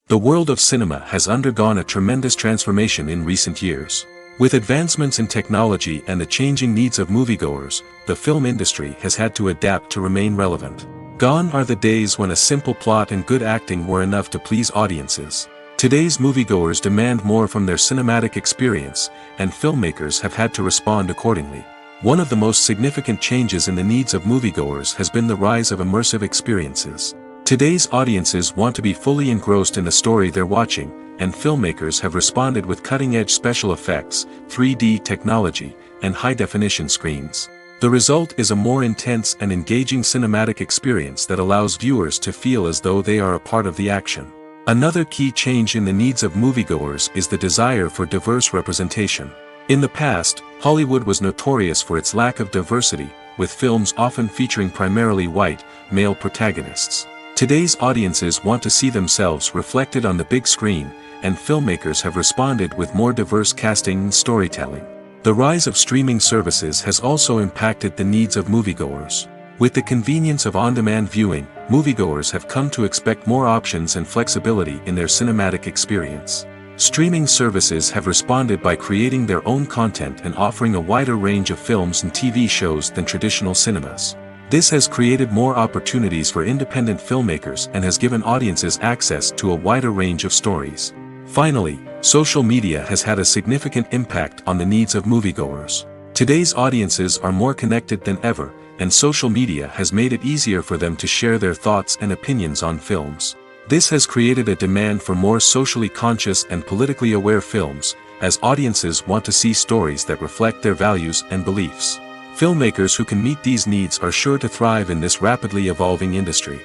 The world of cinema has undergone a tremendous transformation in recent years. With advancements in technology and the changing needs of moviegoers, the film industry has had to adapt to remain relevant. Gone are the days when a simple plot and good acting were enough to please audiences. Today's moviegoers demand more from their cinematic experience, and filmmakers have had to respond accordingly. One of the most significant changes in the needs of moviegoers has been the rise of immersive experiences. Today's audiences want to be fully engrossed in the story they're watching, and filmmakers have responded with cutting-edge special effects, 3D technology, and high-definition screens. The result is a more intense and engaging cinematic experience that allows viewers to feel as though they are a part of the action. Another key change in the needs of moviegoers is the desire for diverse representation. In the past, Hollywood was notorious for its lack of diversity, with films often featuring primarily white, male protagonists. Today's audiences want to see themselves reflected on the big screen, and filmmakers have responded with more diverse casting and storytelling. The rise of streaming services has also impacted the needs of moviegoers. With the convenience of on-demand viewing, moviegoers have come to expect more options and flexibility in their cinematic experience. Streaming services have responded by creating their own content and offering a wider range of films and TV shows than traditional cinemas. This has created more opportunities for independent filmmakers and has given audiences access to a wider range of stories. Finally, social media has had a significant impact on the needs of moviegoers. Today's audiences are more connected than ever, and social media has made it easier for them to share their thoughts and opinions on films. This has created a demand for more socially conscious and politically aware films, as audiences want to see stories that reflect their values and beliefs. Filmmakers who can meet these needs are sure to thrive in this rapidly evolving industry.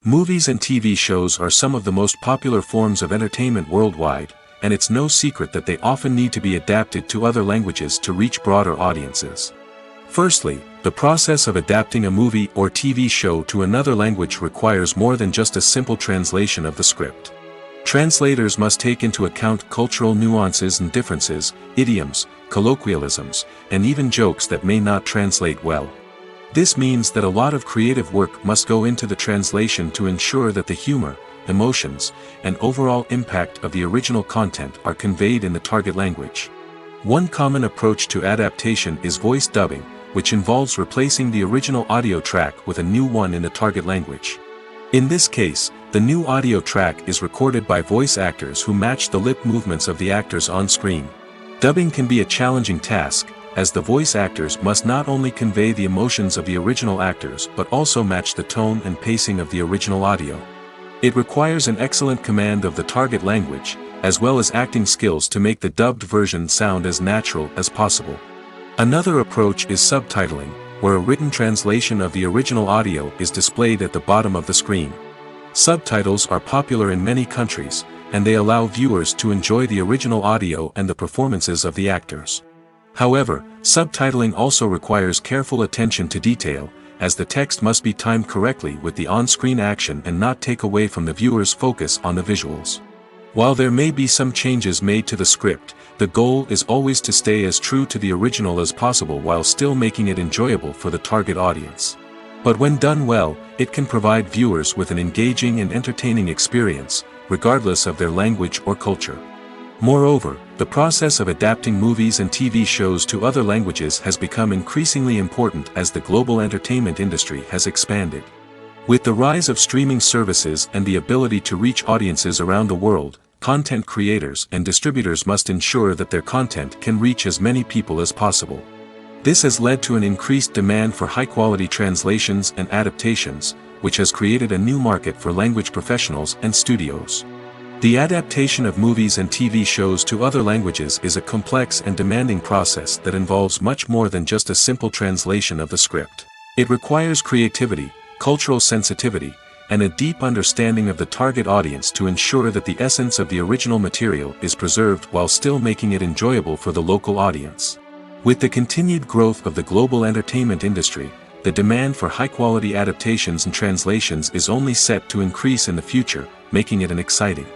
Movies and TV shows are some of the most popular forms of entertainment worldwide, and it's no secret that they often need to be adapted to other languages to reach broader audiences. Firstly, the process of adapting a movie or TV show to another language requires more than just a simple translation of the script. Translators must take into account cultural nuances and differences, idioms, colloquialisms, and even jokes that may not translate well. This means that a lot of creative work must go into the translation to ensure that the humor, emotions, and overall impact of the original content are conveyed in the target language. One common approach to adaptation is voice dubbing, which involves replacing the original audio track with a new one in the target language. In this case, the new audio track is recorded by voice actors who match the lip movements of the actors on screen. Dubbing can be a challenging task, as the voice actors must not only convey the emotions of the original actors but also match the tone and pacing of the original audio. It requires an excellent command of the target language, as well as acting skills to make the dubbed version sound as natural as possible. Another approach is subtitling, where a written translation of the original audio is displayed at the bottom of the screen. Subtitles are popular in many countries, and they allow viewers to enjoy the original audio and the performances of the actors. However, subtitling also requires careful attention to detail, as the text must be timed correctly with the on-screen action and not take away from the viewer's focus on the visuals. While there may be some changes made to the script, the goal is always to stay as true to the original as possible while still making it enjoyable for the target audience. But when done well, it can provide viewers with an engaging and entertaining experience, regardless of their language or culture. Moreover, the process of adapting movies and TV shows to other languages has become increasingly important as the global entertainment industry has expanded. With the rise of streaming services and the ability to reach audiences around the world, content creators and distributors must ensure that their content can reach as many people as possible. This has led to an increased demand for high-quality translations and adaptations, which has created a new market for language professionals and studios. The adaptation of movies and TV shows to other languages is a complex and demanding process that involves much more than just a simple translation of the script. It requires creativity, cultural sensitivity, and a deep understanding of the target audience to ensure that the essence of the original material is preserved while still making it enjoyable for the local audience. With the continued growth of the global entertainment industry, the demand for high-quality adaptations and translations is only set to increase in the future, making it an exciting.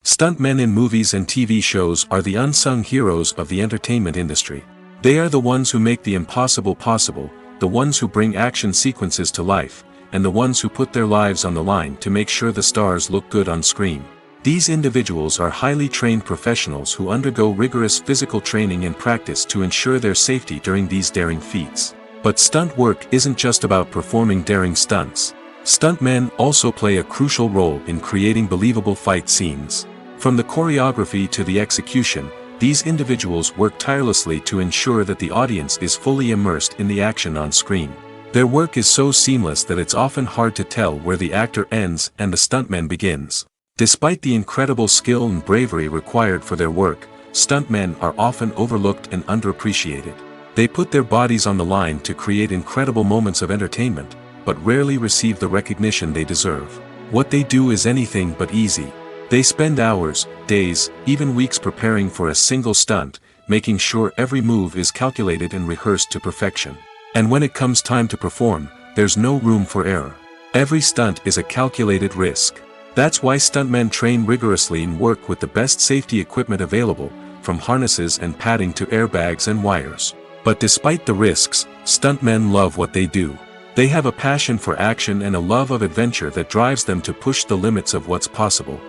Stuntmen in movies and TV shows are the unsung heroes of the entertainment industry. They are the ones who make the impossible possible, the ones who bring action sequences to life, and the ones who put their lives on the line to make sure the stars look good on screen. These individuals are highly trained professionals who undergo rigorous physical training and practice to ensure their safety during these daring feats. But stunt work isn't just about performing daring stunts. Stuntmen also play a crucial role in creating believable fight scenes. From the choreography to the execution, these individuals work tirelessly to ensure that the audience is fully immersed in the action on screen. Their work is so seamless that it's often hard to tell where the actor ends and the stuntman begins. Despite the incredible skill and bravery required for their work, stuntmen are often overlooked and underappreciated. They put their bodies on the line to create incredible moments of entertainment, but rarely receive the recognition they deserve. What they do is anything but easy. They spend hours, days, even weeks preparing for a single stunt, making sure every move is calculated and rehearsed to perfection. And when it comes time to perform, there's no room for error. Every stunt is a calculated risk. That's why stuntmen train rigorously and work with the best safety equipment available, from harnesses and padding to airbags and wires. But despite the risks, stuntmen love what they do. They have a passion for action and a love of adventure that drives them to push the limits of what's possible.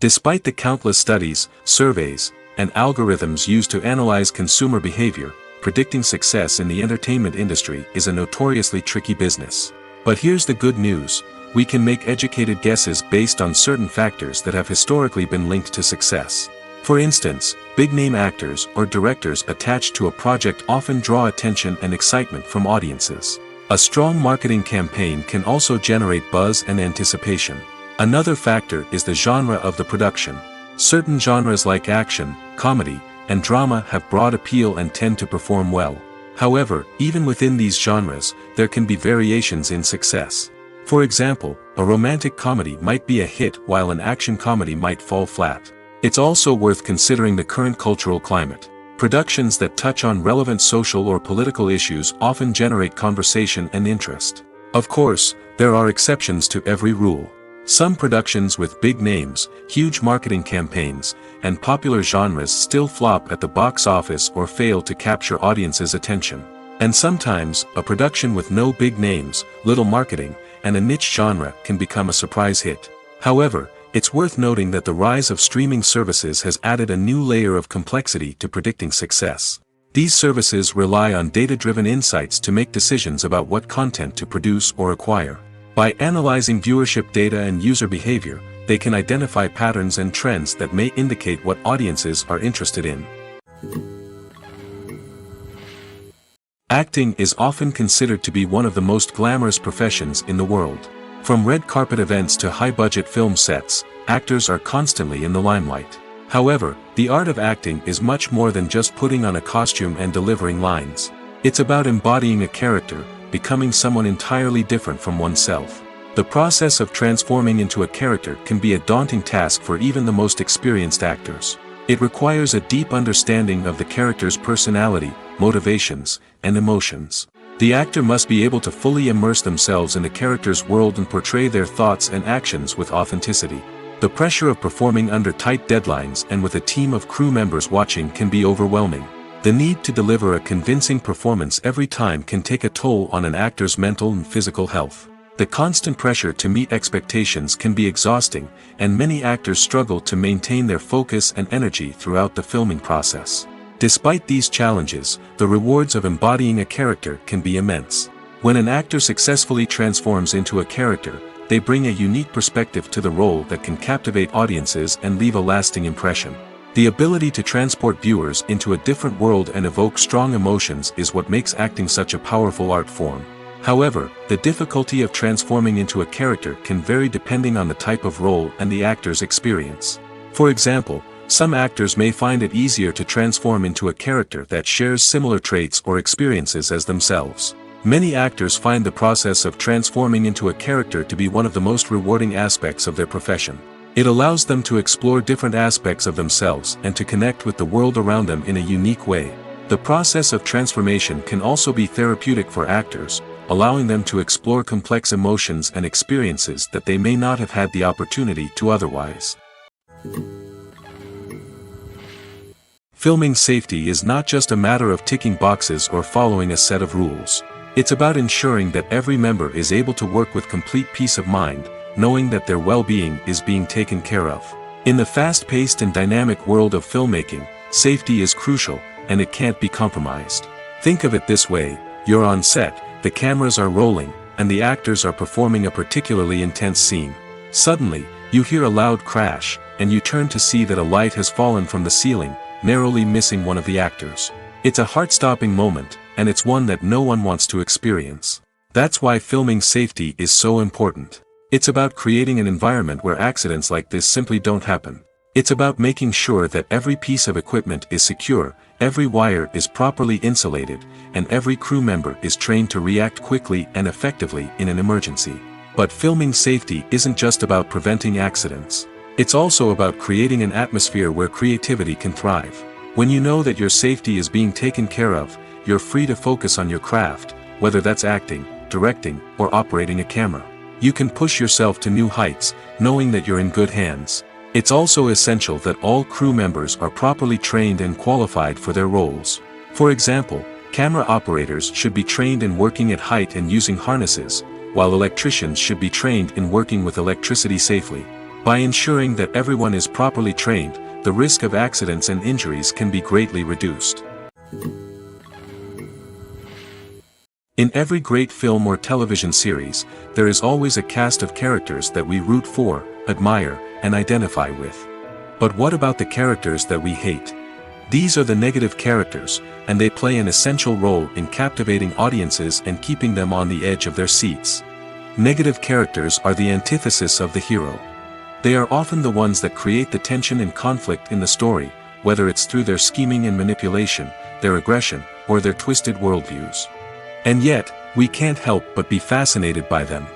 Despite the countless studies, surveys, and algorithms used to analyze consumer behavior, predicting success in the entertainment industry is a notoriously tricky business. But here's the good news: we can make educated guesses based on certain factors that have historically been linked to success. For instance, big-name actors or directors attached to a project often draw attention and excitement from audiences. A strong marketing campaign can also generate buzz and anticipation. Another factor is the genre of the production. Certain genres like action, comedy, and drama have broad appeal and tend to perform well. However, even within these genres, there can be variations in success. For example, a romantic comedy might be a hit while an action comedy might fall flat. It's also worth considering the current cultural climate. Productions that touch on relevant social or political issues often generate conversation and interest. Of course, there are exceptions to every rule. Some productions with big names, huge marketing campaigns, and popular genres still flop at the box office or fail to capture audiences' attention. And sometimes, a production with no big names, little marketing, and a niche genre can become a surprise hit. However, it's worth noting that the rise of streaming services has added a new layer of complexity to predicting success. These services rely on data-driven insights to make decisions about what content to produce or acquire. By analyzing viewership data and user behavior, they can identify patterns and trends that may indicate what audiences are interested in. Acting is often considered to be one of the most glamorous professions in the world. From red carpet events to high-budget film sets, actors are constantly in the limelight. However, the art of acting is much more than just putting on a costume and delivering lines. It's about embodying a character, becoming someone entirely different from oneself. The process of transforming into a character can be a daunting task for even the most experienced actors. It requires a deep understanding of the character's personality, motivations, and emotions. The actor must be able to fully immerse themselves in the character's world and portray their thoughts and actions with authenticity. The pressure of performing under tight deadlines and with a team of crew members watching can be overwhelming. The need to deliver a convincing performance every time can take a toll on an actor's mental and physical health. The constant pressure to meet expectations can be exhausting, and many actors struggle to maintain their focus and energy throughout the filming process. Despite these challenges, the rewards of embodying a character can be immense. When an actor successfully transforms into a character, they bring a unique perspective to the role that can captivate audiences and leave a lasting impression. The ability to transport viewers into a different world and evoke strong emotions is what makes acting such a powerful art form. However, the difficulty of transforming into a character can vary depending on the type of role and the actor's experience. For example, some actors may find it easier to transform into a character that shares similar traits or experiences as themselves. Many actors find the process of transforming into a character to be one of the most rewarding aspects of their profession. It allows them to explore different aspects of themselves and to connect with the world around them in a unique way. The process of transformation can also be therapeutic for actors, allowing them to explore complex emotions and experiences that they may not have had the opportunity to otherwise. Filming safety is not just a matter of ticking boxes or following a set of rules. It's about ensuring that every member is able to work with complete peace of mind, knowing that their well-being is being taken care of. In the fast-paced and dynamic world of filmmaking, safety is crucial, and it can't be compromised. Think of it this way: you're on set, the cameras are rolling, and the actors are performing a particularly intense scene. Suddenly, you hear a loud crash, and you turn to see that a light has fallen from the ceiling, narrowly missing one of the actors. It's a heart-stopping moment, and it's one that no one wants to experience. That's why filming safety is so important. It's about creating an environment where accidents like this simply don't happen. It's about making sure that every piece of equipment is secure, every wire is properly insulated, and every crew member is trained to react quickly and effectively in an emergency. But filming safety isn't just about preventing accidents. It's also about creating an atmosphere where creativity can thrive. When you know that your safety is being taken care of, you're free to focus on your craft, whether that's acting, directing, or operating a camera. You can push yourself to new heights, knowing that you're in good hands. It's also essential that all crew members are properly trained and qualified for their roles. For example, camera operators should be trained in working at height and using harnesses, while electricians should be trained in working with electricity safely. By ensuring that everyone is properly trained, the risk of accidents and injuries can be greatly reduced. In every great film or television series, there is always a cast of characters that we root for, admire, and identify with. But what about the characters that we hate? These are the negative characters, and they play an essential role in captivating audiences and keeping them on the edge of their seats. Negative characters are the antithesis of the hero. They are often the ones that create the tension and conflict in the story, whether it's through their scheming and manipulation, their aggression, or their twisted worldviews. And yet, we can't help but be fascinated by them.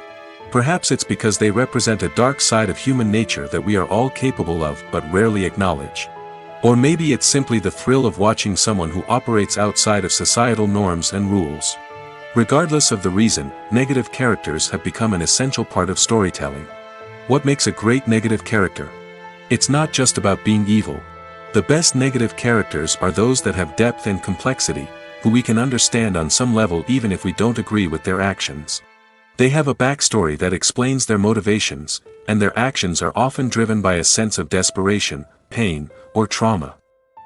Perhaps it's because they represent a dark side of human nature that we are all capable of but rarely acknowledge. Or maybe it's simply the thrill of watching someone who operates outside of societal norms and rules. Regardless of the reason, negative characters have become an essential part of storytelling. What makes a great negative character? It's not just about being evil. The best negative characters are those that have depth and complexity, who we can understand on some level even if we don't agree with their actions. They have a backstory that explains their motivations, and their actions are often driven by a sense of desperation, pain, or trauma.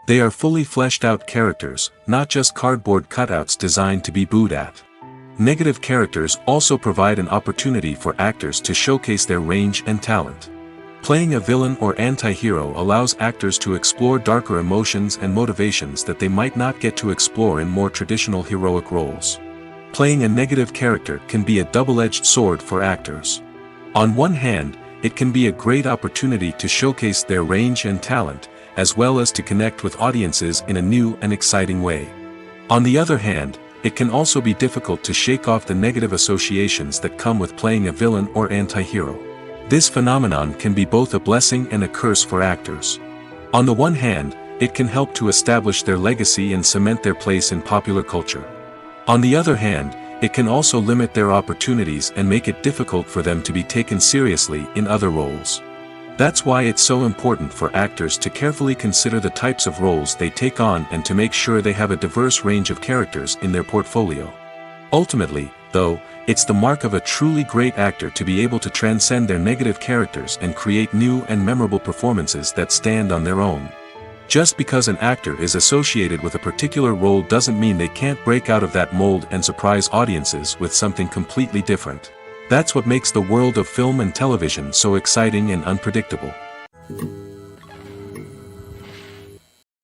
They are fully fleshed out characters, not just cardboard cutouts designed to be booed at. Negative characters also provide an opportunity for actors to showcase their range and talent. Playing a villain or anti-hero allows actors to explore darker emotions and motivations that they might not get to explore in more traditional heroic roles. Playing a negative character can be a double-edged sword for actors. On one hand, it can be a great opportunity to showcase their range and talent, as well as to connect with audiences in a new and exciting way. On the other hand, it can also be difficult to shake off the negative associations that come with playing a villain or anti-hero. This phenomenon can be both a blessing and a curse for actors. On the one hand, it can help to establish their legacy and cement their place in popular culture. On the other hand, it can also limit their opportunities and make it difficult for them to be taken seriously in other roles. That's why it's so important for actors to carefully consider the types of roles they take on and to make sure they have a diverse range of characters in their portfolio. Ultimately, though, it's the mark of a truly great actor to be able to transcend their negative characters and create new and memorable performances that stand on their own. Just because an actor is associated with a particular role doesn't mean they can't break out of that mold and surprise audiences with something completely different. That's what makes the world of film and television so exciting and unpredictable.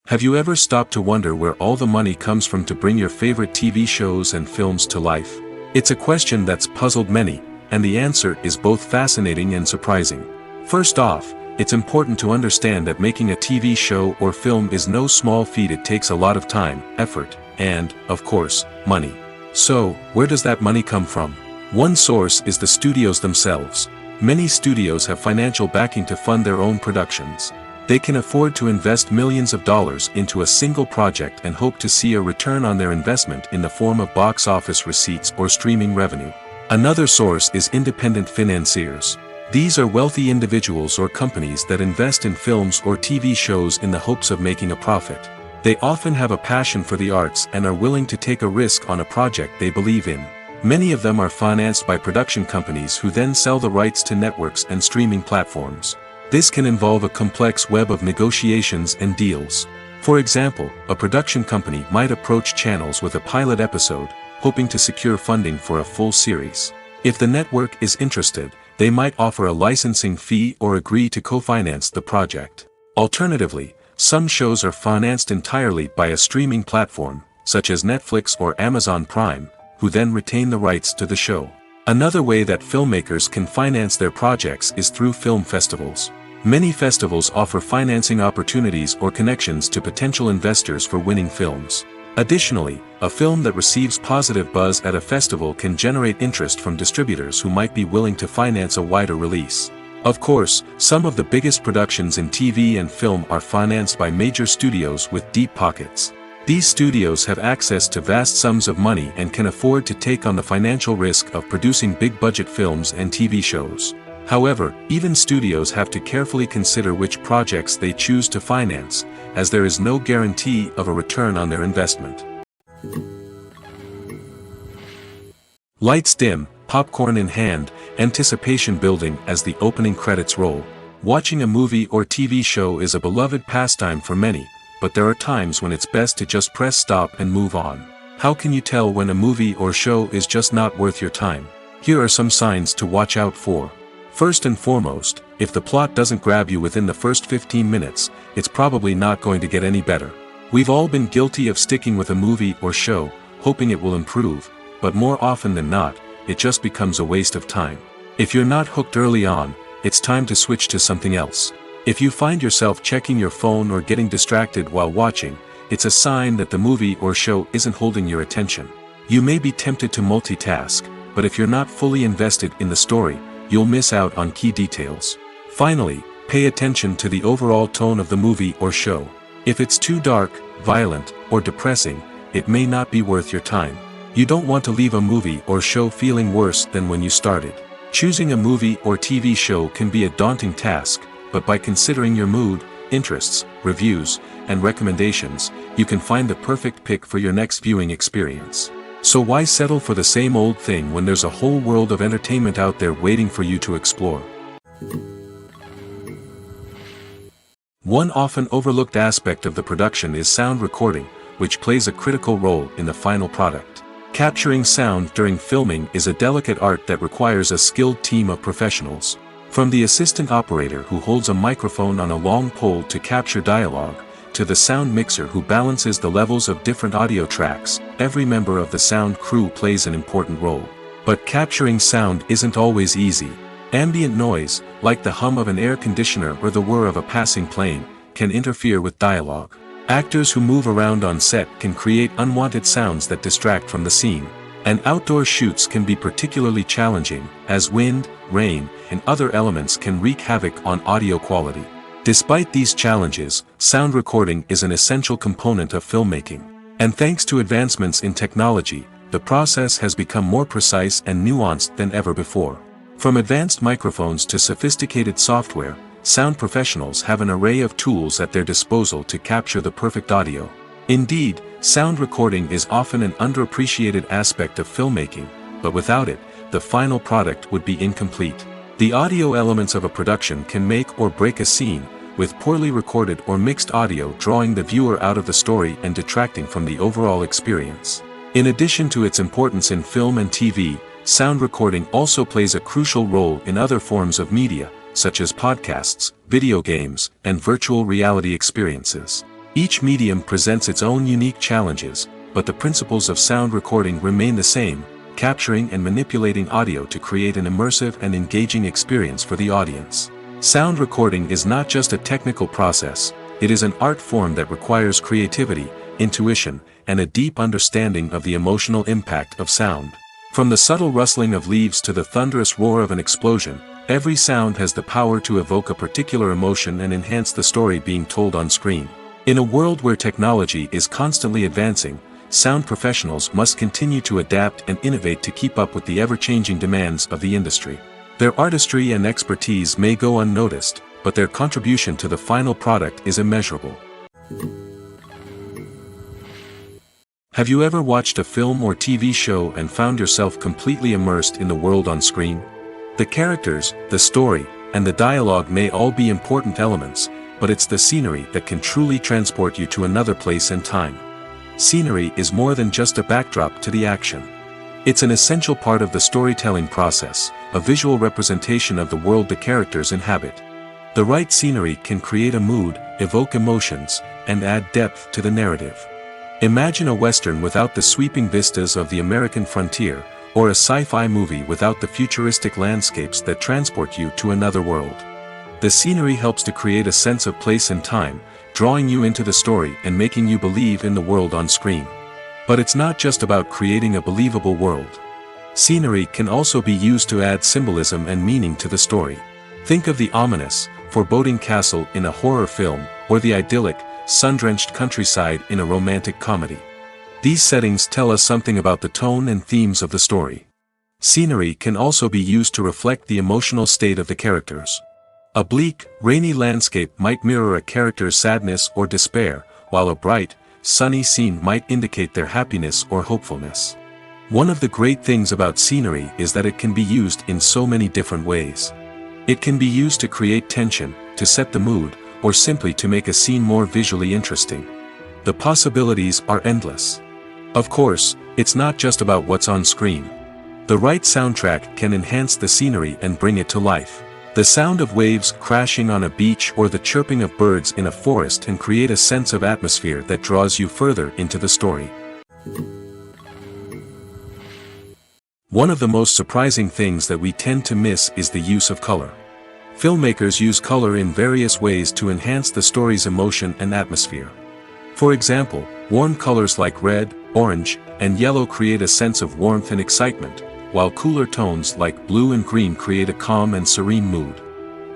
Have you ever stopped to wonder where all the money comes from to bring your favorite TV shows and films to life? It's a question that's puzzled many, and the answer is both fascinating and surprising. First off, it's important to understand that making a TV show or film is no small feat. It takes a lot of time, effort, and, of course, money. So, where does that money come from? One source is the studios themselves. Many studios have financial backing to fund their own productions. They can afford to invest millions of dollars into a single project and hope to see a return on their investment in the form of box office receipts or streaming revenue. Another source is independent financiers. These are wealthy individuals or companies that invest in films or TV shows in the hopes of making a profit. They often have a passion for the arts and are willing to take a risk on a project they believe in. Many of them are financed by production companies who then sell the rights to networks and streaming platforms. This can involve a complex web of negotiations and deals. For example, a production company might approach channels with a pilot episode, hoping to secure funding for a full series. If the network is interested, they might offer a licensing fee or agree to co-finance the project. Alternatively, some shows are financed entirely by a streaming platform, such as Netflix or Amazon Prime, who then retain the rights to the show. Another way that filmmakers can finance their projects is through film festivals. Many festivals offer financing opportunities or connections to potential investors for winning films. Additionally, a film that receives positive buzz at a festival can generate interest from distributors who might be willing to finance a wider release. Of course, some of the biggest productions in TV and film are financed by major studios with deep pockets. These studios have access to vast sums of money and can afford to take on the financial risk of producing big-budget films and TV shows. However, even studios have to carefully consider which projects they choose to finance, as there is no guarantee of a return on their investment. Lights dim, popcorn in hand, anticipation building as the opening credits roll. Watching a movie or TV show is a beloved pastime for many, but there are times when it's best to just press stop and move on. How can you tell when a movie or show is just not worth your time? Here are some signs to watch out for. First and foremost, if the plot doesn't grab you within the first 15 minutes, it's probably not going to get any better. We've all been guilty of sticking with a movie or show, hoping it will improve, but more often than not, it just becomes a waste of time. If you're not hooked early on, it's time to switch to something else. If you find yourself checking your phone or getting distracted while watching, it's a sign that the movie or show isn't holding your attention. You may be tempted to multitask, but if you're not fully invested in the story, you'll miss out on key details. Finally, pay attention to the overall tone of the movie or show. If it's too dark, violent, or depressing, it may not be worth your time. You don't want to leave a movie or show feeling worse than when you started. Choosing a movie or TV show can be a daunting task, but by considering your mood, interests, reviews, and recommendations, you can find the perfect pick for your next viewing experience. So why settle for the same old thing when there's a whole world of entertainment out there waiting for you to explore? One often overlooked aspect of the production is sound recording, which plays a critical role in the final product. Capturing sound during filming is a delicate art that requires a skilled team of professionals. From the assistant operator who holds a microphone on a long pole to capture dialogue, to the sound mixer who balances the levels of different audio tracks, every member of the sound crew plays an important role. But capturing sound isn't always easy. Ambient noise, like the hum of an air conditioner or the whir of a passing plane, can interfere with dialogue. Actors who move around on set can create unwanted sounds that distract from the scene. And outdoor shoots can be particularly challenging, as wind, rain, and other elements can wreak havoc on audio quality. Despite these challenges, sound recording is an essential component of filmmaking. And thanks to advancements in technology, the process has become more precise and nuanced than ever before. From advanced microphones to sophisticated software, sound professionals have an array of tools at their disposal to capture the perfect audio. Indeed, sound recording is often an underappreciated aspect of filmmaking, but without it, the final product would be incomplete. The audio elements of a production can make or break a scene, with poorly recorded or mixed audio drawing the viewer out of the story and detracting from the overall experience. In addition to its importance in film and TV, sound recording also plays a crucial role in other forms of media, such as podcasts, video games, and virtual reality experiences. Each medium presents its own unique challenges, but the principles of sound recording remain the same, capturing and manipulating audio to create an immersive and engaging experience for the audience. Sound recording is not just a technical process, it is an art form that requires creativity, intuition, and a deep understanding of the emotional impact of sound. From the subtle rustling of leaves to the thunderous roar of an explosion, every sound has the power to evoke a particular emotion and enhance the story being told on screen. In a world where technology is constantly advancing, sound professionals must continue to adapt and innovate to keep up with the ever-changing demands of the industry. Their artistry and expertise may go unnoticed, but their contribution to the final product is immeasurable. Have you ever watched a film or TV show and found yourself completely immersed in the world on screen? The characters, the story, and the dialogue may all be important elements, but it's the scenery that can truly transport you to another place and time. Scenery is more than just a backdrop to the action. It's an essential part of the storytelling process, a visual representation of the world the characters inhabit. The right scenery can create a mood, evoke emotions, and add depth to the narrative. Imagine a Western without the sweeping vistas of the American frontier, or a sci-fi movie without the futuristic landscapes that transport you to another world. The scenery helps to create a sense of place and time, drawing you into the story and making you believe in the world on screen. But it's not just about creating a believable world. Scenery can also be used to add symbolism and meaning to the story. Think of the ominous, foreboding castle in a horror film, or the idyllic, sun-drenched countryside in a romantic comedy. These settings tell us something about the tone and themes of the story. Scenery can also be used to reflect the emotional state of the characters. A bleak, rainy landscape might mirror a character's sadness or despair, while a bright, sunny scene might indicate their happiness or hopefulness. One of the great things about scenery is that it can be used in so many different ways. It can be used to create tension, to set the mood, or simply to make a scene more visually interesting. The possibilities are endless. Of course, it's not just about what's on screen. The right soundtrack can enhance the scenery and bring it to life. The sound of waves crashing on a beach or the chirping of birds in a forest can create a sense of atmosphere that draws you further into the story. One of the most surprising things that we tend to miss is the use of color. Filmmakers use color in various ways to enhance the story's emotion and atmosphere. For example, warm colors like red, orange, and yellow create a sense of warmth and excitement, while cooler tones like blue and green create a calm and serene mood.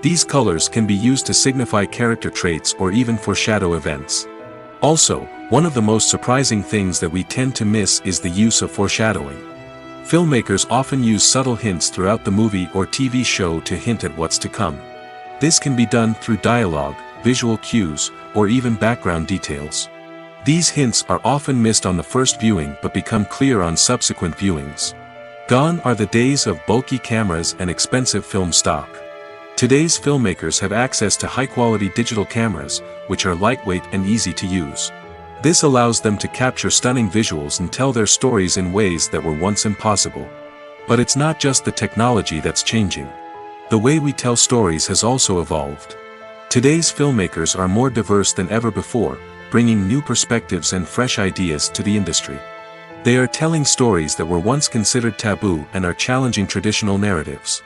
These colors can be used to signify character traits or even foreshadow events. Also, one of the most surprising things that we tend to miss is the use of foreshadowing. Filmmakers often use subtle hints throughout the movie or TV show to hint at what's to come. This can be done through dialogue, visual cues, or even background details. These hints are often missed on the first viewing but become clear on subsequent viewings. Gone are the days of bulky cameras and expensive film stock. Today's filmmakers have access to high-quality digital cameras, which are lightweight and easy to use. This allows them to capture stunning visuals and tell their stories in ways that were once impossible. But it's not just the technology that's changing. The way we tell stories has also evolved. Today's filmmakers are more diverse than ever before, bringing new perspectives and fresh ideas to the industry. They are telling stories that were once considered taboo and are challenging traditional narratives.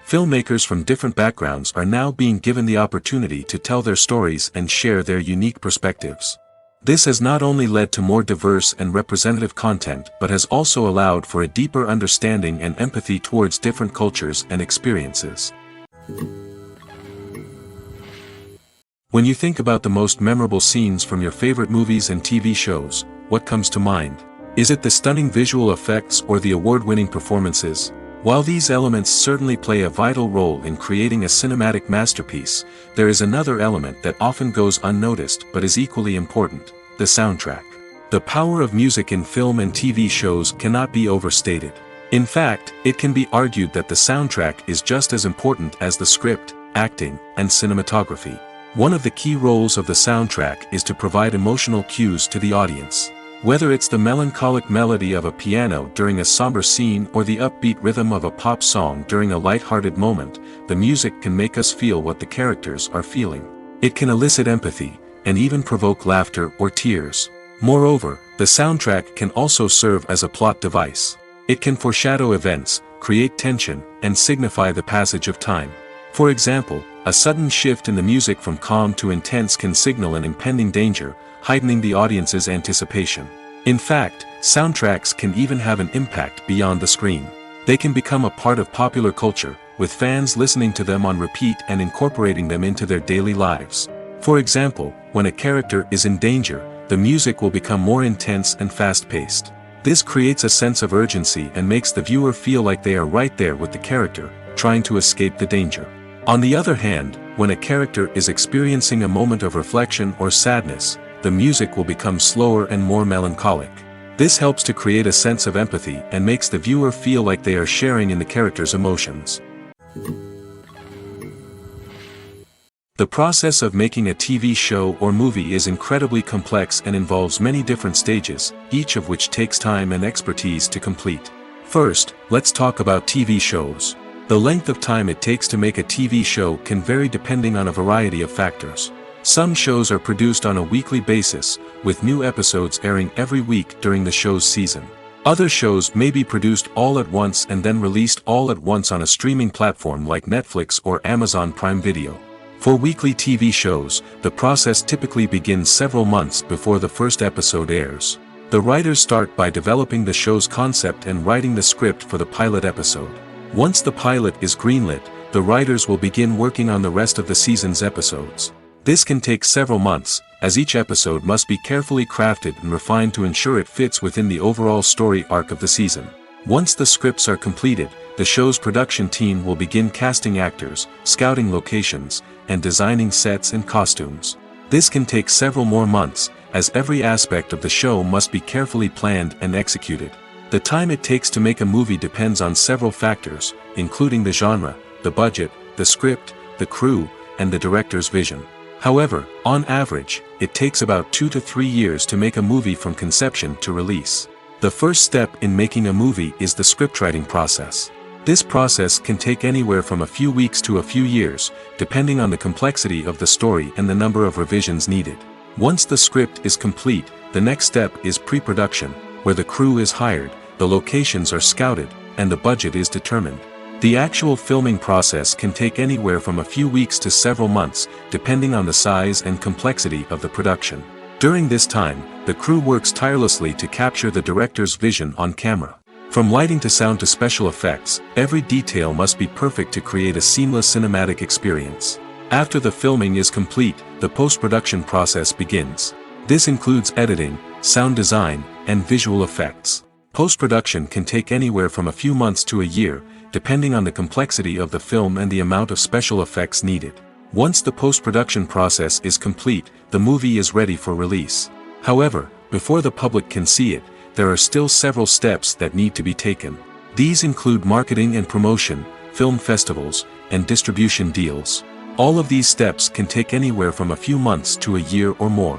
Filmmakers from different backgrounds are now being given the opportunity to tell their stories and share their unique perspectives. This has not only led to more diverse and representative content but has also allowed for a deeper understanding and empathy towards different cultures and experiences. When you think about the most memorable scenes from your favorite movies and TV shows, what comes to mind? Is it the stunning visual effects or the award-winning performances? While these elements certainly play a vital role in creating a cinematic masterpiece, there is another element that often goes unnoticed but is equally important: the soundtrack. The power of music in film and TV shows cannot be overstated. In fact, it can be argued that the soundtrack is just as important as the script, acting, and cinematography. One of the key roles of the soundtrack is to provide emotional cues to the audience. Whether it's the melancholic melody of a piano during a somber scene or the upbeat rhythm of a pop song during a light-hearted moment, the music can make us feel what the characters are feeling. It can elicit empathy, and even provoke laughter or tears. Moreover, the soundtrack can also serve as a plot device. It can foreshadow events, create tension, and signify the passage of time. For example, a sudden shift in the music from calm to intense can signal an impending danger, heightening the audience's anticipation. In fact, soundtracks can even have an impact beyond the screen. They can become a part of popular culture, with fans listening to them on repeat and incorporating them into their daily lives. For example, when a character is in danger, the music will become more intense and fast-paced. This creates a sense of urgency and makes the viewer feel like they are right there with the character, trying to escape the danger. On the other hand, when a character is experiencing a moment of reflection or sadness, the music will become slower and more melancholic. This helps to create a sense of empathy and makes the viewer feel like they are sharing in the character's emotions. The process of making a TV show or movie is incredibly complex and involves many different stages, each of which takes time and expertise to complete. First, let's talk about TV shows. The length of time it takes to make a TV show can vary depending on a variety of factors. Some shows are produced on a weekly basis, with new episodes airing every week during the show's season. Other shows may be produced all at once and then released all at once on a streaming platform like Netflix or Amazon Prime Video. For weekly TV shows, the process typically begins several months before the first episode airs. The writers start by developing the show's concept and writing the script for the pilot episode. Once the pilot is greenlit, the writers will begin working on the rest of the season's episodes. This can take several months, as each episode must be carefully crafted and refined to ensure it fits within the overall story arc of the season. Once the scripts are completed, the show's production team will begin casting actors, scouting locations, and designing sets and costumes. This can take several more months, as every aspect of the show must be carefully planned and executed. The time it takes to make a movie depends on several factors, including the genre, the budget, the script, the crew, and the director's vision. However, on average, it takes about 2 to 3 years to make a movie from conception to release. The first step in making a movie is the scriptwriting process. This process can take anywhere from a few weeks to a few years, depending on the complexity of the story and the number of revisions needed. Once the script is complete, the next step is pre-production, where the crew is hired, the locations are scouted, and the budget is determined. The actual filming process can take anywhere from a few weeks to several months, depending on the size and complexity of the production. During this time, the crew works tirelessly to capture the director's vision on camera. From lighting to sound to special effects, every detail must be perfect to create a seamless cinematic experience. After the filming is complete, the post-production process begins. This includes editing, sound design, and visual effects. Post-production can take anywhere from a few months to a year, depending on the complexity of the film and the amount of special effects needed. Once the post-production process is complete, the movie is ready for release. However, before the public can see it, there are still several steps that need to be taken. These include marketing and promotion, film festivals, and distribution deals. All of these steps can take anywhere from a few months to a year or more.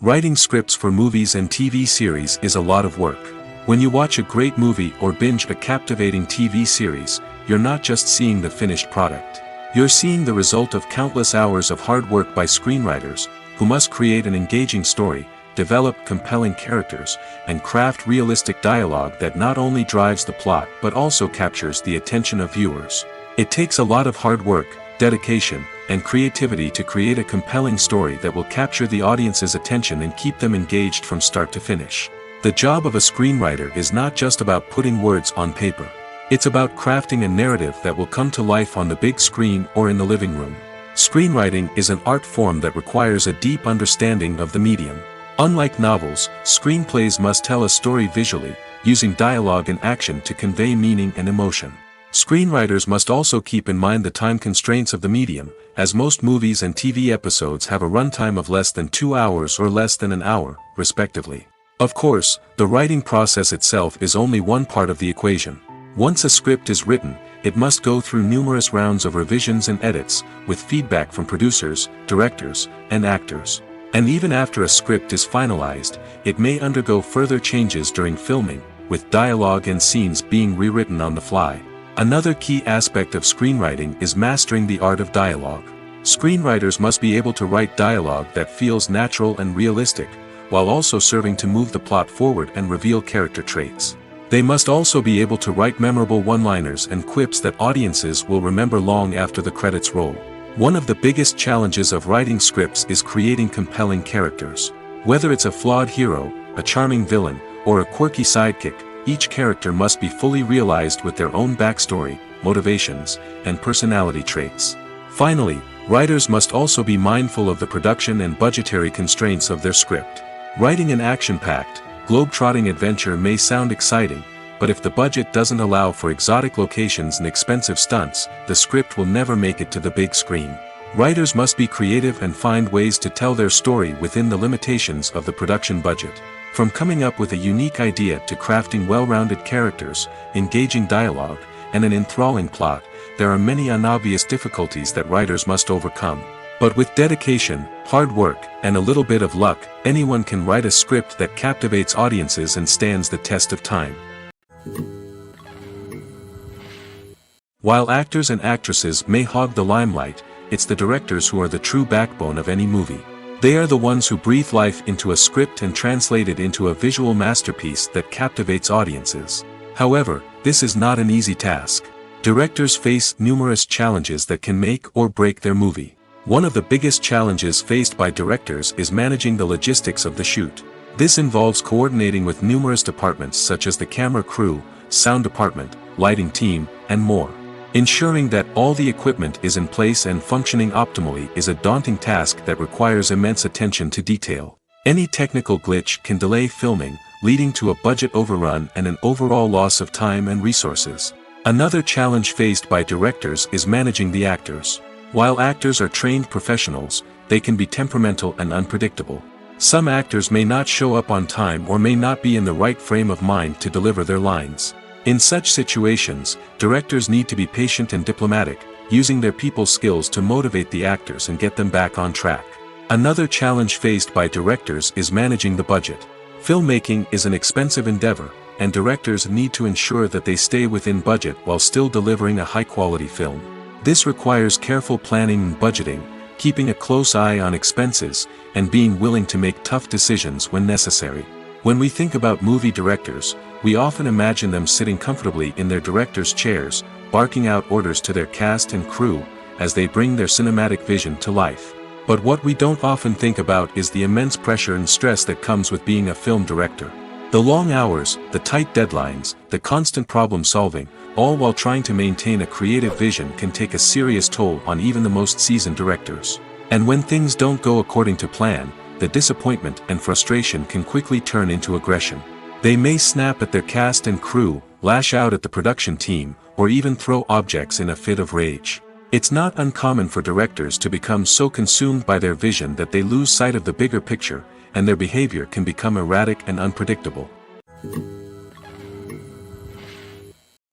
Writing scripts for movies and TV series is a lot of work. When you watch a great movie or binge a captivating TV series, you're not just seeing the finished product. You're seeing the result of countless hours of hard work by screenwriters, who must create an engaging story, develop compelling characters, and craft realistic dialogue that not only drives the plot but also captures the attention of viewers. It takes a lot of hard work, dedication, and creativity to create a compelling story that will capture the audience's attention and keep them engaged from start to finish. The job of a screenwriter is not just about putting words on paper. It's about crafting a narrative that will come to life on the big screen or in the living room. Screenwriting is an art form that requires a deep understanding of the medium. Unlike novels, screenplays must tell a story visually, using dialogue and action to convey meaning and emotion. Screenwriters must also keep in mind the time constraints of the medium, as most movies and TV episodes have a runtime of less than 2 hours or less than an hour, respectively. Of course, the writing process itself is only one part of the equation. Once a script is written, it must go through numerous rounds of revisions and edits, with feedback from producers, directors, and actors. And even after a script is finalized, it may undergo further changes during filming, with dialogue and scenes being rewritten on the fly. Another key aspect of screenwriting is mastering the art of dialogue. Screenwriters must be able to write dialogue that feels natural and realistic, while also serving to move the plot forward and reveal character traits. They must also be able to write memorable one-liners and quips that audiences will remember long after the credits roll. One of the biggest challenges of writing scripts is creating compelling characters. Whether it's a flawed hero, a charming villain, or a quirky sidekick, each character must be fully realized with their own backstory, motivations, and personality traits. Finally, writers must also be mindful of the production and budgetary constraints of their script. Writing an action-packed, globe-trotting adventure may sound exciting, but if the budget doesn't allow for exotic locations and expensive stunts, the script will never make it to the big screen. Writers must be creative and find ways to tell their story within the limitations of the production budget. From coming up with a unique idea to crafting well-rounded characters, engaging dialogue, and an enthralling plot, there are many unobvious difficulties that writers must overcome. But with dedication, hard work, and a little bit of luck, anyone can write a script that captivates audiences and stands the test of time. While actors and actresses may hog the limelight, it's the directors who are the true backbone of any movie. They are the ones who breathe life into a script and translate it into a visual masterpiece that captivates audiences. However, this is not an easy task. Directors face numerous challenges that can make or break their movie. One of the biggest challenges faced by directors is managing the logistics of the shoot. This involves coordinating with numerous departments such as the camera crew, sound department, lighting team, and more. Ensuring that all the equipment is in place and functioning optimally is a daunting task that requires immense attention to detail. Any technical glitch can delay filming, leading to a budget overrun and an overall loss of time and resources. Another challenge faced by directors is managing the actors. While actors are trained professionals, they can be temperamental and unpredictable. Some actors may not show up on time or may not be in the right frame of mind to deliver their lines. In such situations, directors need to be patient and diplomatic, using their people skills to motivate the actors and get them back on track. Another challenge faced by directors is managing the budget. Filmmaking is an expensive endeavor, and directors need to ensure that they stay within budget while still delivering a high-quality film. This requires careful planning and budgeting, keeping a close eye on expenses, and being willing to make tough decisions when necessary. When we think about movie directors, we often imagine them sitting comfortably in their director's chairs, barking out orders to their cast and crew, as they bring their cinematic vision to life. But what we don't often think about is the immense pressure and stress that comes with being a film director. The long hours, the tight deadlines, the constant problem solving, all while trying to maintain a creative vision can take a serious toll on even the most seasoned directors. And when things don't go according to plan, the disappointment and frustration can quickly turn into aggression. They may snap at their cast and crew, lash out at the production team, or even throw objects in a fit of rage. It's not uncommon for directors to become so consumed by their vision that they lose sight of the bigger picture, and their behavior can become erratic and unpredictable.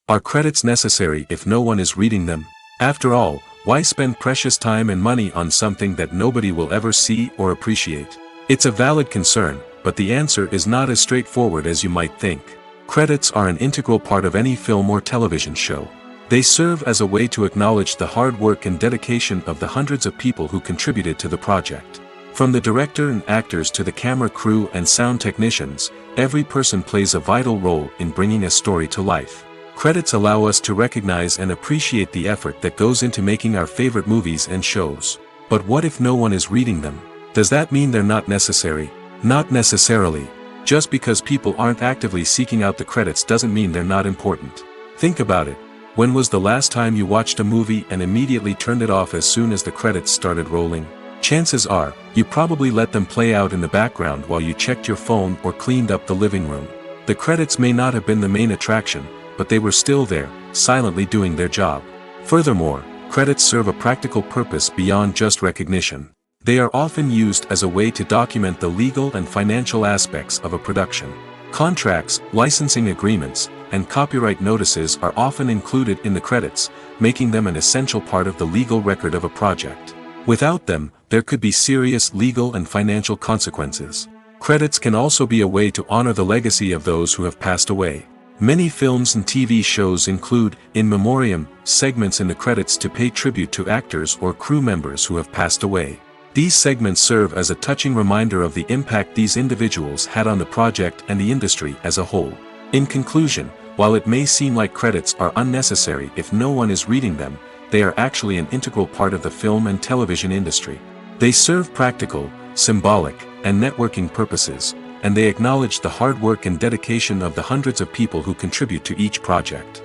Are credits necessary if no one is reading them? After all, why spend precious time and money on something that nobody will ever see or appreciate? It's a valid concern, but the answer is not as straightforward as you might think. Credits are an integral part of any film or television show. They serve as a way to acknowledge the hard work and dedication of the hundreds of people who contributed to the project. From the director and actors to the camera crew and sound technicians, every person plays a vital role in bringing a story to life. Credits allow us to recognize and appreciate the effort that goes into making our favorite movies and shows. But what if no one is reading them? Does that mean they're not necessary? Not necessarily. Just because people aren't actively seeking out the credits doesn't mean they're not important. Think about it. When was the last time you watched a movie and immediately turned it off as soon as the credits started rolling? Chances are, you probably let them play out in the background while you checked your phone or cleaned up the living room. The credits may not have been the main attraction, but they were still there, silently doing their job. Furthermore, credits serve a practical purpose beyond just recognition. They are often used as a way to document the legal and financial aspects of a production. Contracts, licensing agreements, and copyright notices are often included in the credits, making them an essential part of the legal record of a project. Without them, there could be serious legal and financial consequences. Credits can also be a way to honor the legacy of those who have passed away. Many films and TV shows include, in memoriam, segments in the credits to pay tribute to actors or crew members who have passed away. These segments serve as a touching reminder of the impact these individuals had on the project and the industry as a whole. In conclusion, while it may seem like credits are unnecessary if no one is reading them, they are actually an integral part of the film and television industry. They serve practical, symbolic, and networking purposes, and they acknowledge the hard work and dedication of the hundreds of people who contribute to each project.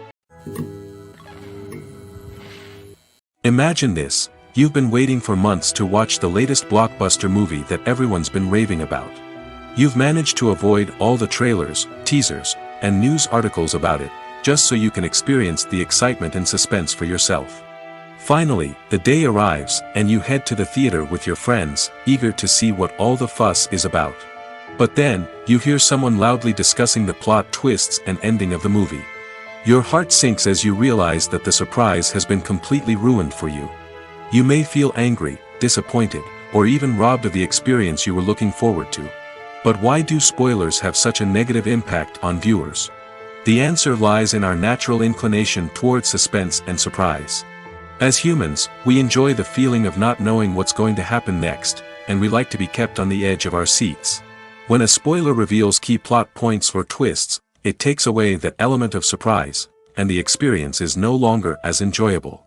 Imagine this. You've been waiting for months to watch the latest blockbuster movie that everyone's been raving about. You've managed to avoid all the trailers, teasers, and news articles about it, just so you can experience the excitement and suspense for yourself. Finally, the day arrives, and you head to the theater with your friends, eager to see what all the fuss is about. But then, you hear someone loudly discussing the plot twists and ending of the movie. Your heart sinks as you realize that the surprise has been completely ruined for you. You may feel angry, disappointed, or even robbed of the experience you were looking forward to. But why do spoilers have such a negative impact on viewers? The answer lies in our natural inclination toward suspense and surprise. As humans, we enjoy the feeling of not knowing what's going to happen next, and we like to be kept on the edge of our seats. When a spoiler reveals key plot points or twists, it takes away that element of surprise, and the experience is no longer as enjoyable.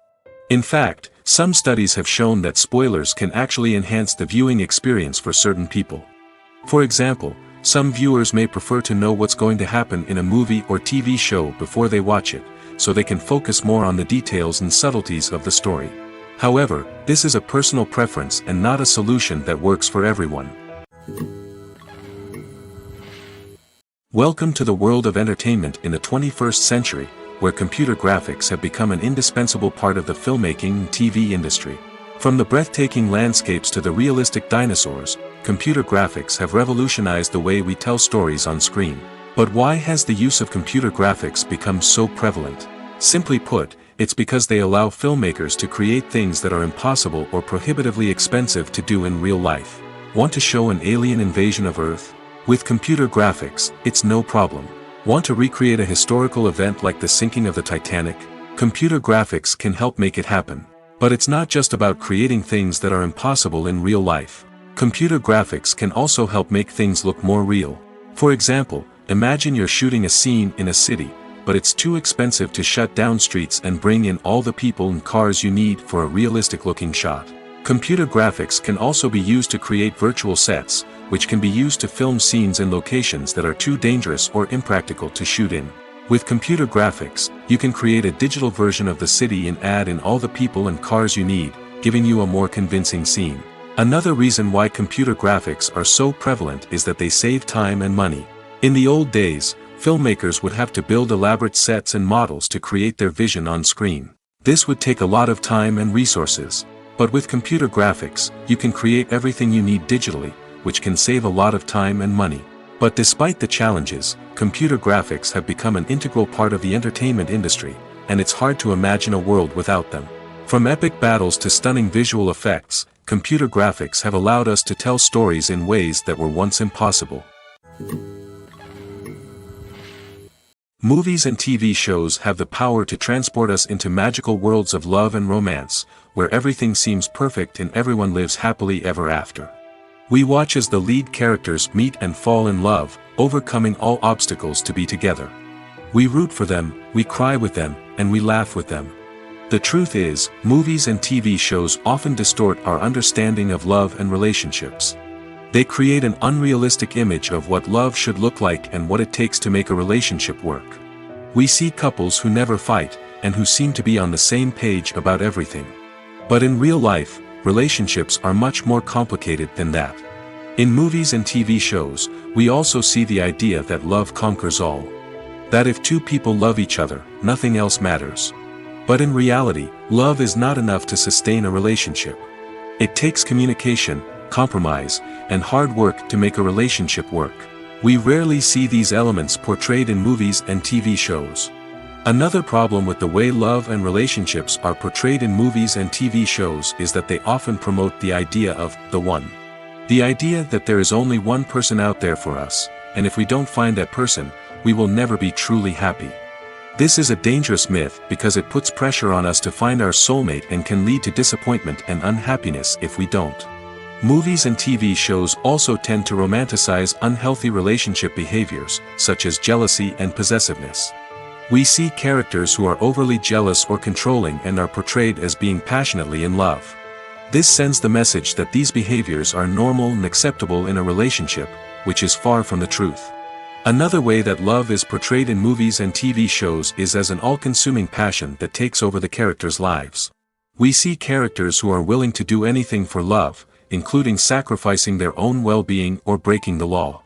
In fact, some studies have shown that spoilers can actually enhance the viewing experience for certain people. For example, some viewers may prefer to know what's going to happen in a movie or TV show before they watch it, so they can focus more on the details and subtleties of the story. However, this is a personal preference and not a solution that works for everyone. Welcome to the world of entertainment in the 21st century, where computer graphics have become an indispensable part of the filmmaking and TV industry. From the breathtaking landscapes to the realistic dinosaurs, computer graphics have revolutionized the way we tell stories on screen. But why has the use of computer graphics become so prevalent? Simply put, it's because they allow filmmakers to create things that are impossible or prohibitively expensive to do in real life. Want to show an alien invasion of Earth? With computer graphics, it's no problem. Want to recreate a historical event like the sinking of the Titanic? Computer graphics can help make it happen. But it's not just about creating things that are impossible in real life. Computer graphics can also help make things look more real. For example, imagine you're shooting a scene in a city, but it's too expensive to shut down streets and bring in all the people and cars you need for a realistic-looking shot. Computer graphics can also be used to create virtual sets, which can be used to film scenes in locations that are too dangerous or impractical to shoot in. With computer graphics, you can create a digital version of the city and add in all the people and cars you need, giving you a more convincing scene. Another reason why computer graphics are so prevalent is that they save time and money. In the old days, filmmakers would have to build elaborate sets and models to create their vision on screen. This would take a lot of time and resources. But with computer graphics, you can create everything you need digitally, which can save a lot of time and money. But despite the challenges, computer graphics have become an integral part of the entertainment industry, and it's hard to imagine a world without them. From epic battles to stunning visual effects, computer graphics have allowed us to tell stories in ways that were once impossible. Movies and TV shows have the power to transport us into magical worlds of love and romance, where everything seems perfect and everyone lives happily ever after. We watch as the lead characters meet and fall in love, overcoming all obstacles to be together. We root for them, we cry with them, and we laugh with them. The truth is, movies and TV shows often distort our understanding of love and relationships. They create an unrealistic image of what love should look like and what it takes to make a relationship work. We see couples who never fight, and who seem to be on the same page about everything. But in real life, relationships are much more complicated than that. In movies and TV shows, we also see the idea that love conquers all. That if two people love each other, nothing else matters. But in reality, love is not enough to sustain a relationship. It takes communication, compromise, and hard work to make a relationship work. We rarely see these elements portrayed in movies and TV shows. Another problem with the way love and relationships are portrayed in movies and TV shows is that they often promote the idea of the one. The idea that there is only one person out there for us, and if we don't find that person, we will never be truly happy. This is a dangerous myth because it puts pressure on us to find our soulmate and can lead to disappointment and unhappiness if we don't. Movies and TV shows also tend to romanticize unhealthy relationship behaviors, such as jealousy and possessiveness. We see characters who are overly jealous or controlling and are portrayed as being passionately in love. This sends the message that these behaviors are normal and acceptable in a relationship, which is far from the truth. Another way that love is portrayed in movies and TV shows is as an all-consuming passion that takes over the characters' lives. We see characters who are willing to do anything for love, including sacrificing their own well-being or breaking the law.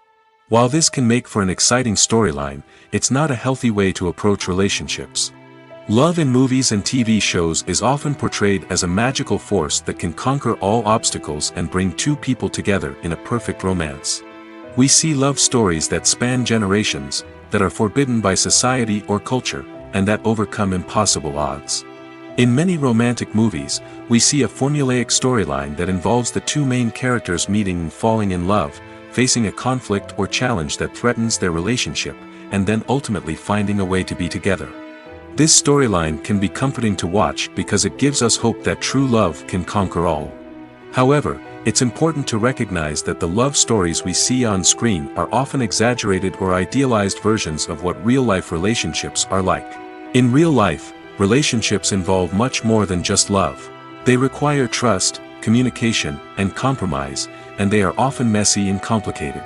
While this can make for an exciting storyline, it's not a healthy way to approach relationships. Love in movies and TV shows is often portrayed as a magical force that can conquer all obstacles and bring two people together in a perfect romance. We see love stories that span generations, that are forbidden by society or culture, and that overcome impossible odds. In many romantic movies, we see a formulaic storyline that involves the two main characters meeting and falling in love, facing a conflict or challenge that threatens their relationship, and then ultimately finding a way to be together. This storyline can be comforting to watch because it gives us hope that true love can conquer all. However, it's important to recognize that the love stories we see on screen are often exaggerated or idealized versions of what real-life relationships are like. In real life, relationships involve much more than just love. They require trust, communication, and compromise, and they are often messy and complicated.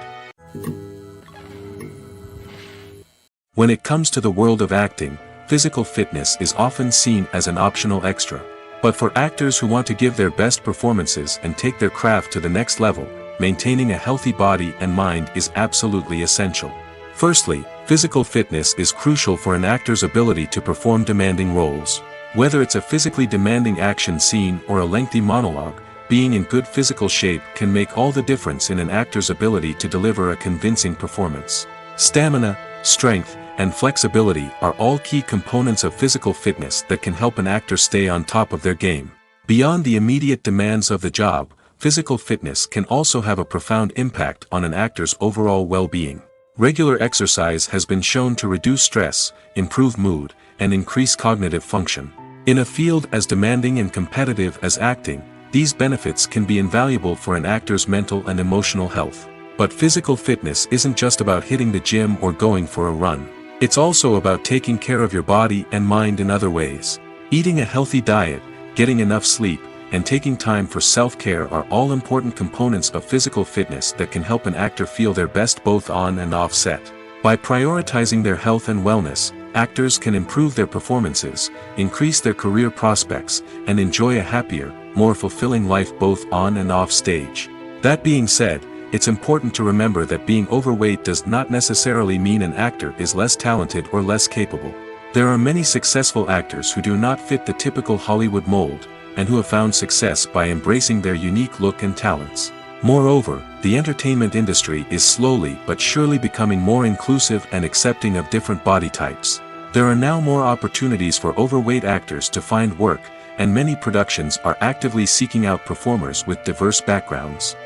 When it comes to the world of acting, physical fitness is often seen as an optional extra. But for actors who want to give their best performances and take their craft to the next level, maintaining a healthy body and mind is absolutely essential. Firstly, physical fitness is crucial for an actor's ability to perform demanding roles. Whether it's a physically demanding action scene or a lengthy monologue, being in good physical shape can make all the difference in an actor's ability to deliver a convincing performance. Stamina, strength, and flexibility are all key components of physical fitness that can help an actor stay on top of their game. Beyond the immediate demands of the job, physical fitness can also have a profound impact on an actor's overall well-being. Regular exercise has been shown to reduce stress, improve mood, and increase cognitive function. In a field as demanding and competitive as acting, these benefits can be invaluable for an actor's mental and emotional health. But physical fitness isn't just about hitting the gym or going for a run. It's also about taking care of your body and mind in other ways. Eating a healthy diet, getting enough sleep, and taking time for self-care are all important components of physical fitness that can help an actor feel their best both on and off set. By prioritizing their health and wellness, actors can improve their performances, increase their career prospects, and enjoy a happier, more fulfilling life both on and off stage. That being said, it's important to remember that being overweight does not necessarily mean an actor is less talented or less capable. There are many successful actors who do not fit the typical Hollywood mold, and who have found success by embracing their unique look and talents. Moreover, the entertainment industry is slowly but surely becoming more inclusive and accepting of different body types. There are now more opportunities for overweight actors to find work, and many productions are actively seeking out performers with diverse backgrounds.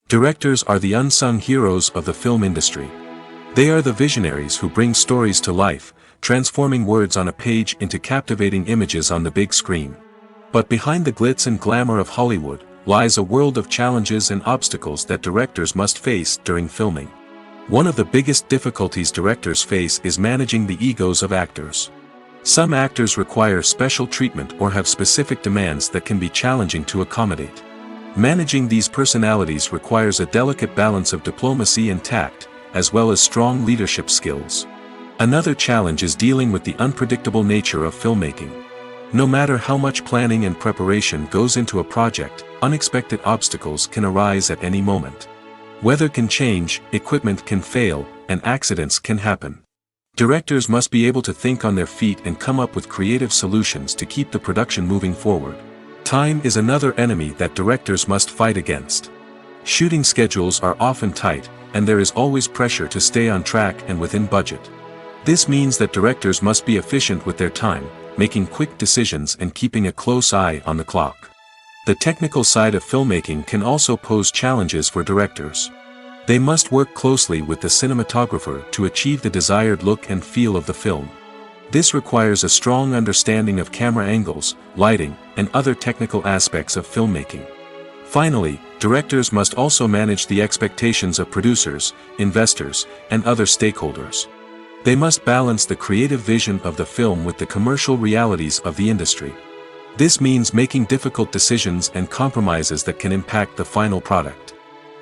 Directors are the unsung heroes of the film industry. They are the visionaries who bring stories to life, transforming words on a page into captivating images on the big screen. But behind the glitz and glamour of Hollywood lies a world of challenges and obstacles that directors must face during filming. One of the biggest difficulties directors face is managing the egos of actors. Some actors require special treatment or have specific demands that can be challenging to accommodate. Managing these personalities requires a delicate balance of diplomacy and tact, as well as strong leadership skills. Another challenge is dealing with the unpredictable nature of filmmaking. No matter how much planning and preparation goes into a project, unexpected obstacles can arise at any moment. Weather can change, equipment can fail, and accidents can happen. Directors must be able to think on their feet and come up with creative solutions to keep the production moving forward. Time is another enemy that directors must fight against. Shooting schedules are often tight, and there is always pressure to stay on track and within budget. This means that directors must be efficient with their time, making quick decisions and keeping a close eye on the clock. The technical side of filmmaking can also pose challenges for directors. They must work closely with the cinematographer to achieve the desired look and feel of the film. This requires a strong understanding of camera angles, lighting, and other technical aspects of filmmaking. Finally, directors must also manage the expectations of producers, investors, and other stakeholders. They must balance the creative vision of the film with the commercial realities of the industry. This means making difficult decisions and compromises that can impact the final product.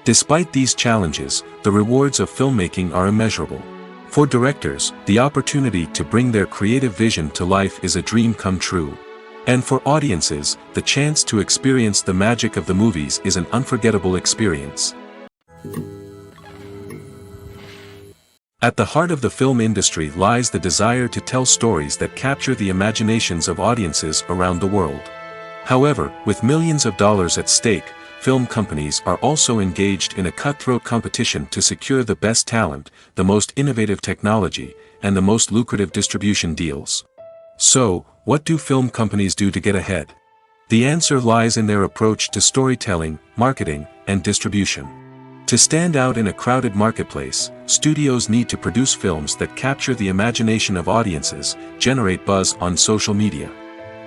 Despite these challenges, the rewards of filmmaking are immeasurable. For directors, the opportunity to bring their creative vision to life is a dream come true. And for audiences, the chance to experience the magic of the movies is an unforgettable experience. At the heart of the film industry lies the desire to tell stories that capture the imaginations of audiences around the world. However, with millions of dollars at stake, film companies are also engaged in a cutthroat competition to secure the best talent, the most innovative technology, and the most lucrative distribution deals. So, what do film companies do to get ahead? The answer lies in their approach to storytelling, marketing, and distribution. To stand out in a crowded marketplace, studios need to produce films that capture the imagination of audiences, generate buzz on social media.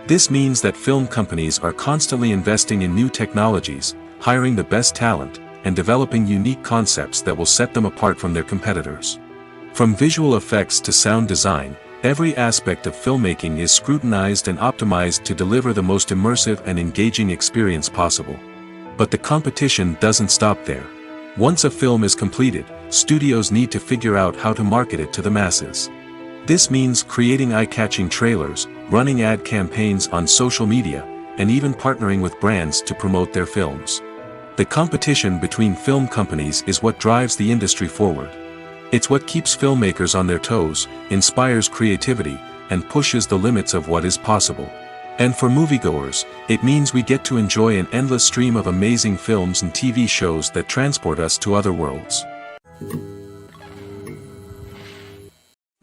This means that film companies are constantly investing in new technologies, hiring the best talent, and developing unique concepts that will set them apart from their competitors. From visual effects to sound design, every aspect of filmmaking is scrutinized and optimized to deliver the most immersive and engaging experience possible. But the competition doesn't stop there. Once a film is completed, studios need to figure out how to market it to the masses. This means creating eye-catching trailers, running ad campaigns on social media, and even partnering with brands to promote their films. The competition between film companies is what drives the industry forward. It's what keeps filmmakers on their toes, inspires creativity, and pushes the limits of what is possible. And for moviegoers, it means we get to enjoy an endless stream of amazing films and TV shows that transport us to other worlds.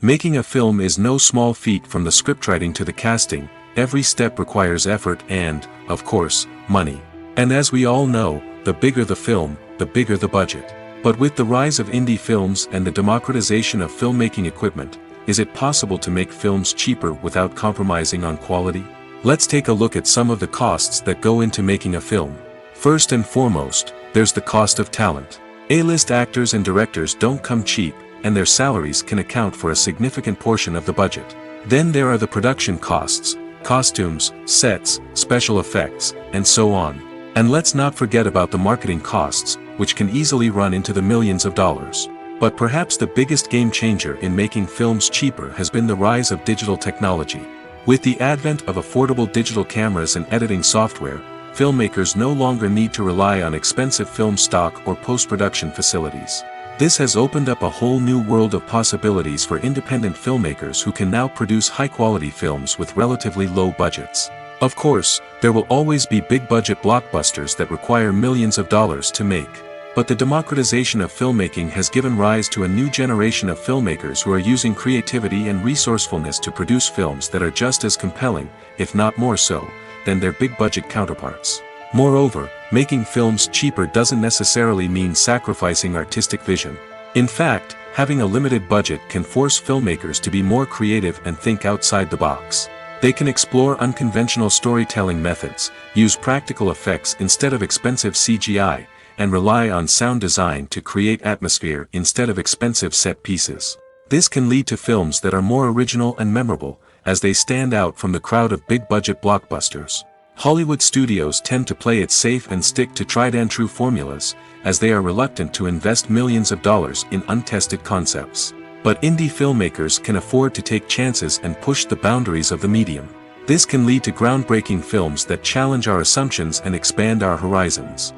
Making a film is no small feat. From the scriptwriting to the casting, every step requires effort and, of course, money. And as we all know, the bigger the film, the bigger the budget. But with the rise of indie films and the democratization of filmmaking equipment, is it possible to make films cheaper without compromising on quality? Let's take a look at some of the costs that go into making a film. First and foremost, there's the cost of talent. A-list actors and directors don't come cheap, and their salaries can account for a significant portion of the budget. Then there are the production costs, costumes, sets, special effects, and so on. And let's not forget about the marketing costs, which can easily run into the millions of dollars. But perhaps the biggest game changer in making films cheaper has been the rise of digital technology. With the advent of affordable digital cameras and editing software, filmmakers no longer need to rely on expensive film stock or post-production facilities. This has opened up a whole new world of possibilities for independent filmmakers who can now produce high-quality films with relatively low budgets. Of course, there will always be big-budget blockbusters that require millions of dollars to make. But the democratization of filmmaking has given rise to a new generation of filmmakers who are using creativity and resourcefulness to produce films that are just as compelling, if not more so, than their big-budget counterparts. Moreover, making films cheaper doesn't necessarily mean sacrificing artistic vision. In fact, having a limited budget can force filmmakers to be more creative and think outside the box. They can explore unconventional storytelling methods, use practical effects instead of expensive CGI, and rely on sound design to create atmosphere instead of expensive set pieces. This can lead to films that are more original and memorable, as they stand out from the crowd of big-budget blockbusters. Hollywood studios tend to play it safe and stick to tried-and-true formulas, as they are reluctant to invest millions of dollars in untested concepts. But indie filmmakers can afford to take chances and push the boundaries of the medium. This can lead to groundbreaking films that challenge our assumptions and expand our horizons.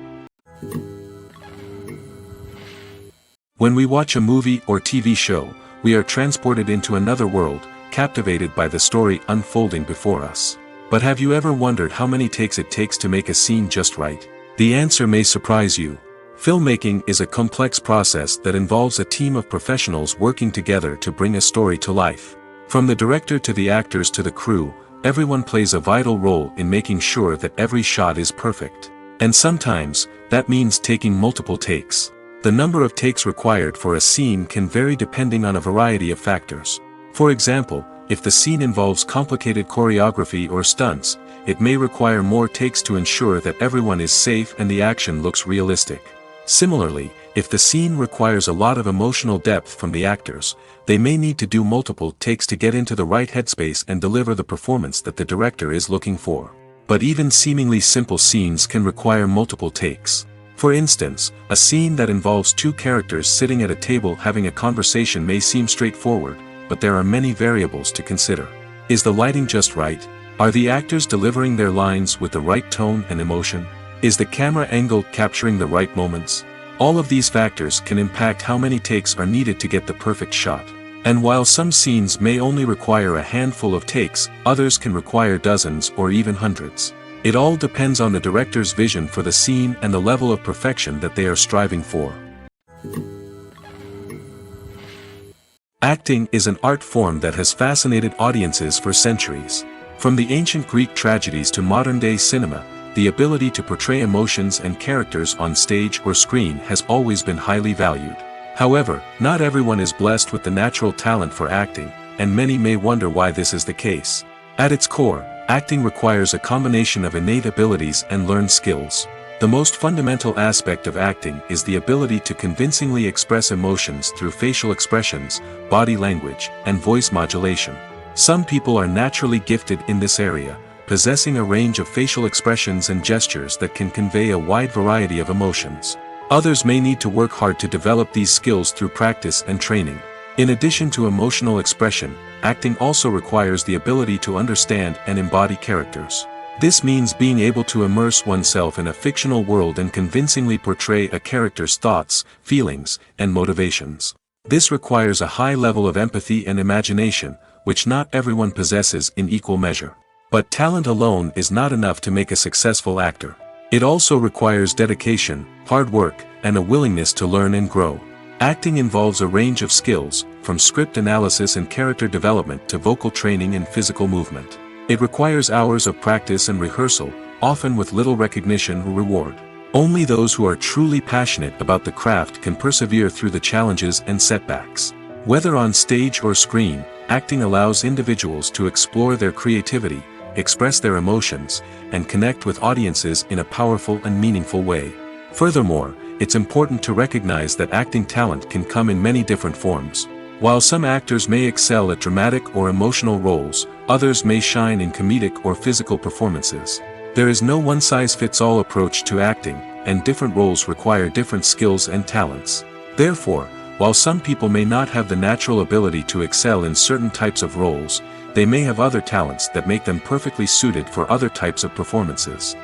When we watch a movie or TV show, we are transported into another world, captivated by the story unfolding before us. But have you ever wondered how many takes it takes to make a scene just right? The answer may surprise you. Filmmaking is a complex process that involves a team of professionals working together to bring a story to life. From the director to the actors to the crew, everyone plays a vital role in making sure that every shot is perfect. And sometimes, that means taking multiple takes. The number of takes required for a scene can vary depending on a variety of factors. For example, if the scene involves complicated choreography or stunts, it may require more takes to ensure that everyone is safe and the action looks realistic. Similarly, if the scene requires a lot of emotional depth from the actors, they may need to do multiple takes to get into the right headspace and deliver the performance that the director is looking for. But even seemingly simple scenes can require multiple takes. For instance, a scene that involves two characters sitting at a table having a conversation may seem straightforward, but there are many variables to consider. Is the lighting just right? Are the actors delivering their lines with the right tone and emotion? Is the camera angle capturing the right moments? All of these factors can impact how many takes are needed to get the perfect shot. And while some scenes may only require a handful of takes, others can require dozens or even hundreds. It all depends on the director's vision for the scene and the level of perfection that they are striving for. Acting is an art form that has fascinated audiences for centuries. From the ancient Greek tragedies to modern-day cinema, the ability to portray emotions and characters on stage or screen has always been highly valued. However, not everyone is blessed with the natural talent for acting, and many may wonder why this is the case. At its core, acting requires a combination of innate abilities and learned skills. The most fundamental aspect of acting is the ability to convincingly express emotions through facial expressions, body language, and voice modulation. Some people are naturally gifted in this area, possessing a range of facial expressions and gestures that can convey a wide variety of emotions. Others may need to work hard to develop these skills through practice and training. In addition to emotional expression, acting also requires the ability to understand and embody characters. This means being able to immerse oneself in a fictional world and convincingly portray a character's thoughts, feelings, and motivations. This requires a high level of empathy and imagination, which not everyone possesses in equal measure. But talent alone is not enough to make a successful actor. It also requires dedication, hard work, and a willingness to learn and grow. Acting involves a range of skills, from script analysis and character development to vocal training and physical movement. It requires hours of practice and rehearsal, often with little recognition or reward. Only those who are truly passionate about the craft can persevere through the challenges and setbacks. Whether on stage or screen, acting allows individuals to explore their creativity, express their emotions, and connect with audiences in a powerful and meaningful way. Furthermore, it's important to recognize that acting talent can come in many different forms. While some actors may excel at dramatic or emotional roles, others may shine in comedic or physical performances. There is no one-size-fits-all approach to acting, and different roles require different skills and talents. Therefore, while some people may not have the natural ability to excel in certain types of roles, they may have other talents that make them perfectly suited for other types of performances.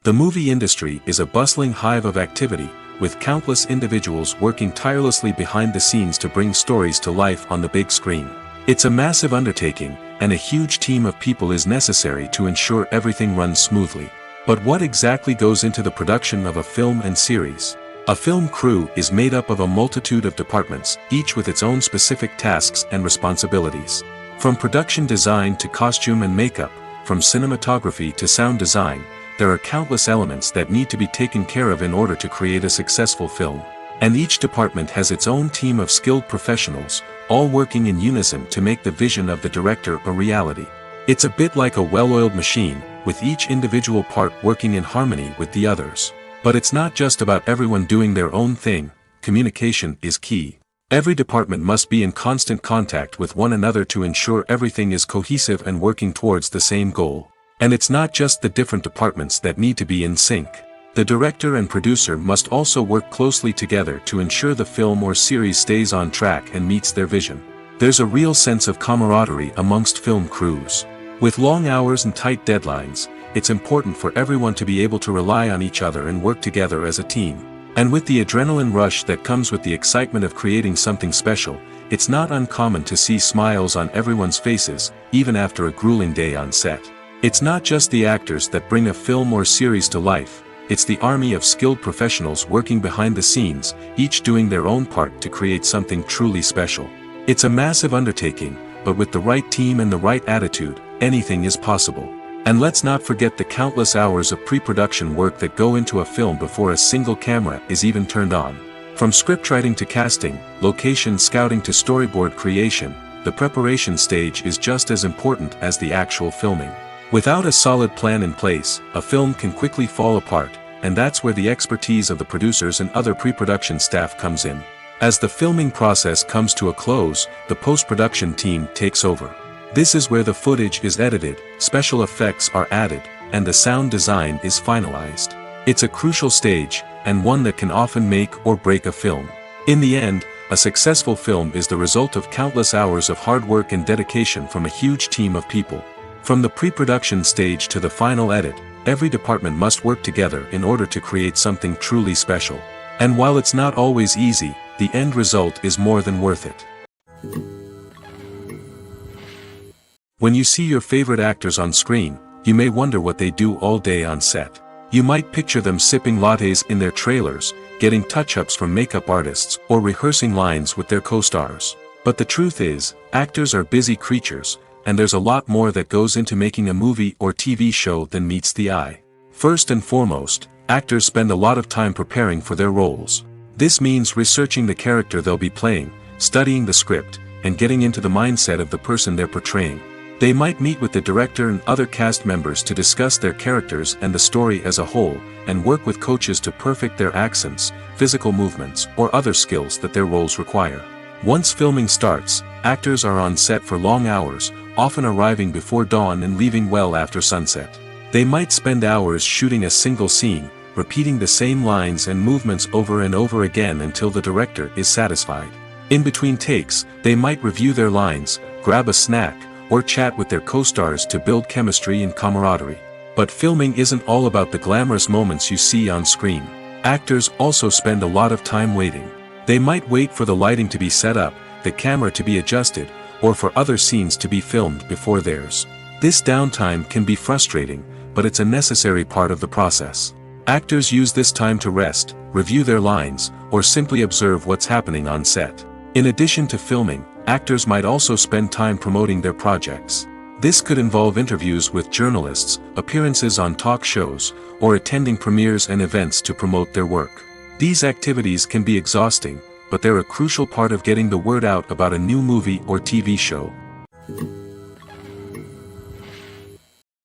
The movie industry is a bustling hive of activity, with countless individuals working tirelessly behind the scenes to bring stories to life on the big screen. It's a massive undertaking, and a huge team of people is necessary to ensure everything runs smoothly. But what exactly goes into the production of a film and series? A film crew is made up of a multitude of departments, each with its own specific tasks and responsibilities. From production design to costume and makeup, from cinematography to sound design, there are countless elements that need to be taken care of in order to create a successful film. And each department has its own team of skilled professionals, all working in unison to make the vision of the director a reality. It's a bit like a well-oiled machine, with each individual part working in harmony with the others. But it's not just about everyone doing their own thing, communication is key. Every department must be in constant contact with one another to ensure everything is cohesive and working towards the same goal. And it's not just the different departments that need to be in sync. The director and producer must also work closely together to ensure the film or series stays on track and meets their vision. There's a real sense of camaraderie amongst film crews. With long hours and tight deadlines, it's important for everyone to be able to rely on each other and work together as a team. And with the adrenaline rush that comes with the excitement of creating something special, it's not uncommon to see smiles on everyone's faces, even after a grueling day on set. It's not just the actors that bring a film or series to life. It's the army of skilled professionals working behind the scenes, each doing their own part to create something truly special. It's a massive undertaking, but with the right team and the right attitude, anything is possible. And let's not forget the countless hours of pre-production work that go into a film before a single camera is even turned on. From scriptwriting to casting, location scouting to storyboard creation, the preparation stage is just as important as the actual filming. Without a solid plan in place, a film can quickly fall apart, and that's where the expertise of the producers and other pre-production staff comes in. As the filming process comes to a close, the post-production team takes over. This is where the footage is edited, special effects are added, and the sound design is finalized. It's a crucial stage, and one that can often make or break a film. In the end, a successful film is the result of countless hours of hard work and dedication from a huge team of people. From the pre-production stage to the final edit, every department must work together in order to create something truly special. And while it's not always easy, the end result is more than worth it. When you see your favorite actors on screen, you may wonder what they do all day on set. You might picture them sipping lattes in their trailers, getting touch-ups from makeup artists, or rehearsing lines with their co-stars. But the truth is, actors are busy creatures, and there's a lot more that goes into making a movie or TV show than meets the eye. First and foremost, actors spend a lot of time preparing for their roles. This means researching the character they'll be playing, studying the script, and getting into the mindset of the person they're portraying. They might meet with the director and other cast members to discuss their characters and the story as a whole, and work with coaches to perfect their accents, physical movements, or other skills that their roles require. Once filming starts, actors are on set for long hours, often arriving before dawn and leaving well after sunset. They might spend hours shooting a single scene, repeating the same lines and movements over and over again until the director is satisfied. In between takes, they might review their lines, grab a snack, or chat with their co-stars to build chemistry and camaraderie. But filming isn't all about the glamorous moments you see on screen. Actors also spend a lot of time waiting. They might wait for the lighting to be set up, the camera to be adjusted, or for other scenes to be filmed before theirs. This downtime can be frustrating, but it's a necessary part of the process. Actors use this time to rest, review their lines, or simply observe what's happening on set. In addition to filming, actors might also spend time promoting their projects. This could involve interviews with journalists, appearances on talk shows, or attending premieres and events to promote their work. These activities can be exhausting, but they're a crucial part of getting the word out about a new movie or TV show.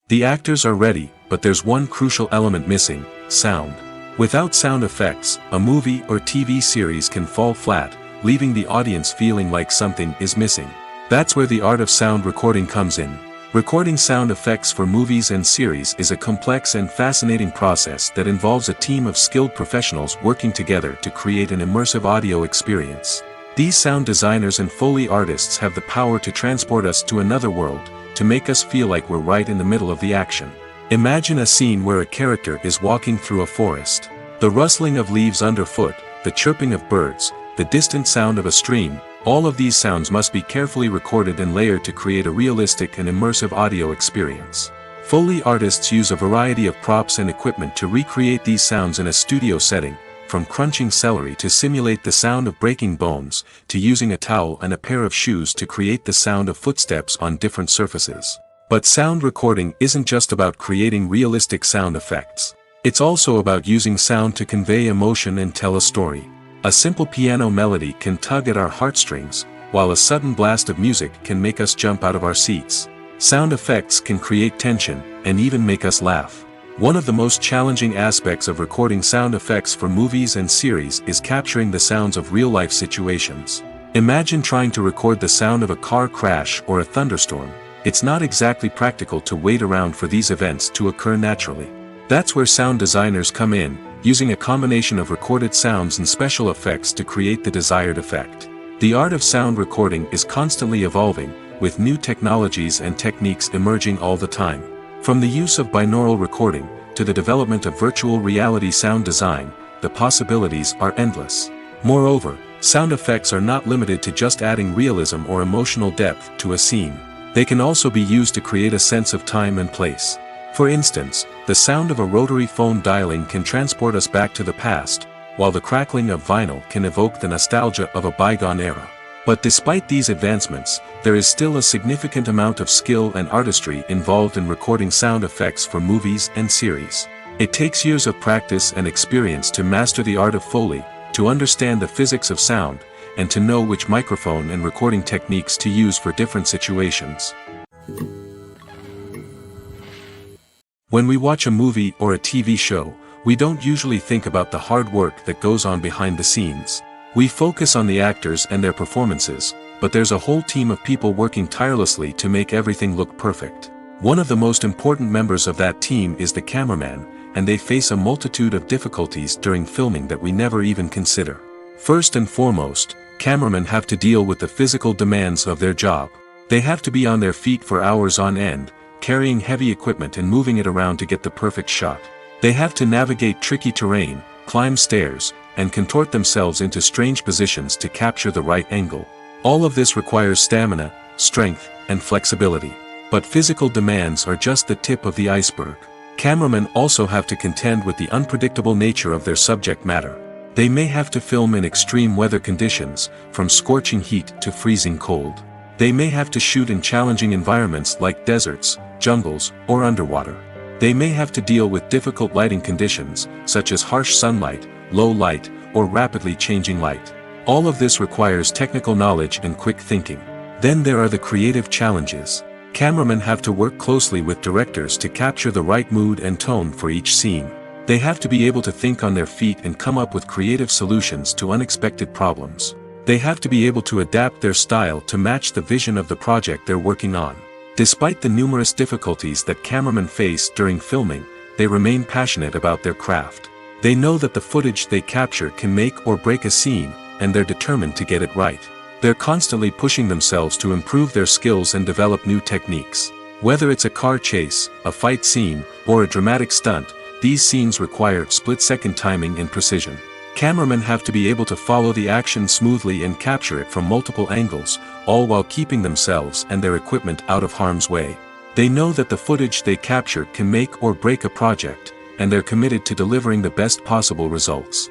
The actors are ready, but there's one crucial element missing: sound. Without sound effects, a movie or TV series can fall flat, leaving the audience feeling like something is missing. That's where the art of sound recording comes in. Recording sound effects for movies and series is a complex and fascinating process that involves a team of skilled professionals working together to create an immersive audio experience. These sound designers and Foley artists have the power to transport us to another world, to make us feel like we're right in the middle of the action. Imagine a scene where a character is walking through a forest. The rustling of leaves underfoot, the chirping of birds, the distant sound of a stream, all of these sounds must be carefully recorded and layered to create a realistic and immersive audio experience. Foley artists use a variety of props and equipment to recreate these sounds in a studio setting, from crunching celery to simulate the sound of breaking bones, to using a towel and a pair of shoes to create the sound of footsteps on different surfaces. But sound recording isn't just about creating realistic sound effects. It's also about using sound to convey emotion and tell a story. A simple piano melody can tug at our heartstrings, while a sudden blast of music can make us jump out of our seats. Sound effects can create tension, and even make us laugh. One of the most challenging aspects of recording sound effects for movies and series is capturing the sounds of real-life situations. Imagine trying to record the sound of a car crash or a thunderstorm. It's not exactly practical to wait around for these events to occur naturally. That's where sound designers come in, using a combination of recorded sounds and special effects to create the desired effect. The art of sound recording is constantly evolving, with new technologies and techniques emerging all the time. From the use of binaural recording, to the development of virtual reality sound design, the possibilities are endless. Moreover, sound effects are not limited to just adding realism or emotional depth to a scene. They can also be used to create a sense of time and place. For instance, the sound of a rotary phone dialing can transport us back to the past, while the crackling of vinyl can evoke the nostalgia of a bygone era. But despite these advancements, there is still a significant amount of skill and artistry involved in recording sound effects for movies and series. It takes years of practice and experience to master the art of Foley, to understand the physics of sound, and to know which microphone and recording techniques to use for different situations. When we watch a movie or a TV show, we don't usually think about the hard work that goes on behind the scenes. We focus on the actors and their performances, but there's a whole team of people working tirelessly to make everything look perfect. One of the most important members of that team is the cameraman, and they face a multitude of difficulties during filming that we never even consider. First and foremost, cameramen have to deal with the physical demands of their job. They have to be on their feet for hours on end, carrying heavy equipment and moving it around to get the perfect shot. They have to navigate tricky terrain, climb stairs, and contort themselves into strange positions to capture the right angle. All of this requires stamina, strength, and flexibility. But physical demands are just the tip of the iceberg. Cameramen also have to contend with the unpredictable nature of their subject matter. They may have to film in extreme weather conditions, from scorching heat to freezing cold. They may have to shoot in challenging environments like deserts, jungles, or underwater. They may have to deal with difficult lighting conditions, such as harsh sunlight, low light, or rapidly changing light. All of this requires technical knowledge and quick thinking. Then there are the creative challenges. Cameramen have to work closely with directors to capture the right mood and tone for each scene. They have to be able to think on their feet and come up with creative solutions to unexpected problems. They have to be able to adapt their style to match the vision of the project they're working on. Despite the numerous difficulties that cameramen face during filming, they remain passionate about their craft. They know that the footage they capture can make or break a scene, and they're determined to get it right. They're constantly pushing themselves to improve their skills and develop new techniques. Whether it's a car chase, a fight scene, or a dramatic stunt, these scenes require split-second timing and precision. Cameramen have to be able to follow the action smoothly and capture it from multiple angles, all while keeping themselves and their equipment out of harm's way. They know that the footage they capture can make or break a project, and they're committed to delivering the best possible results.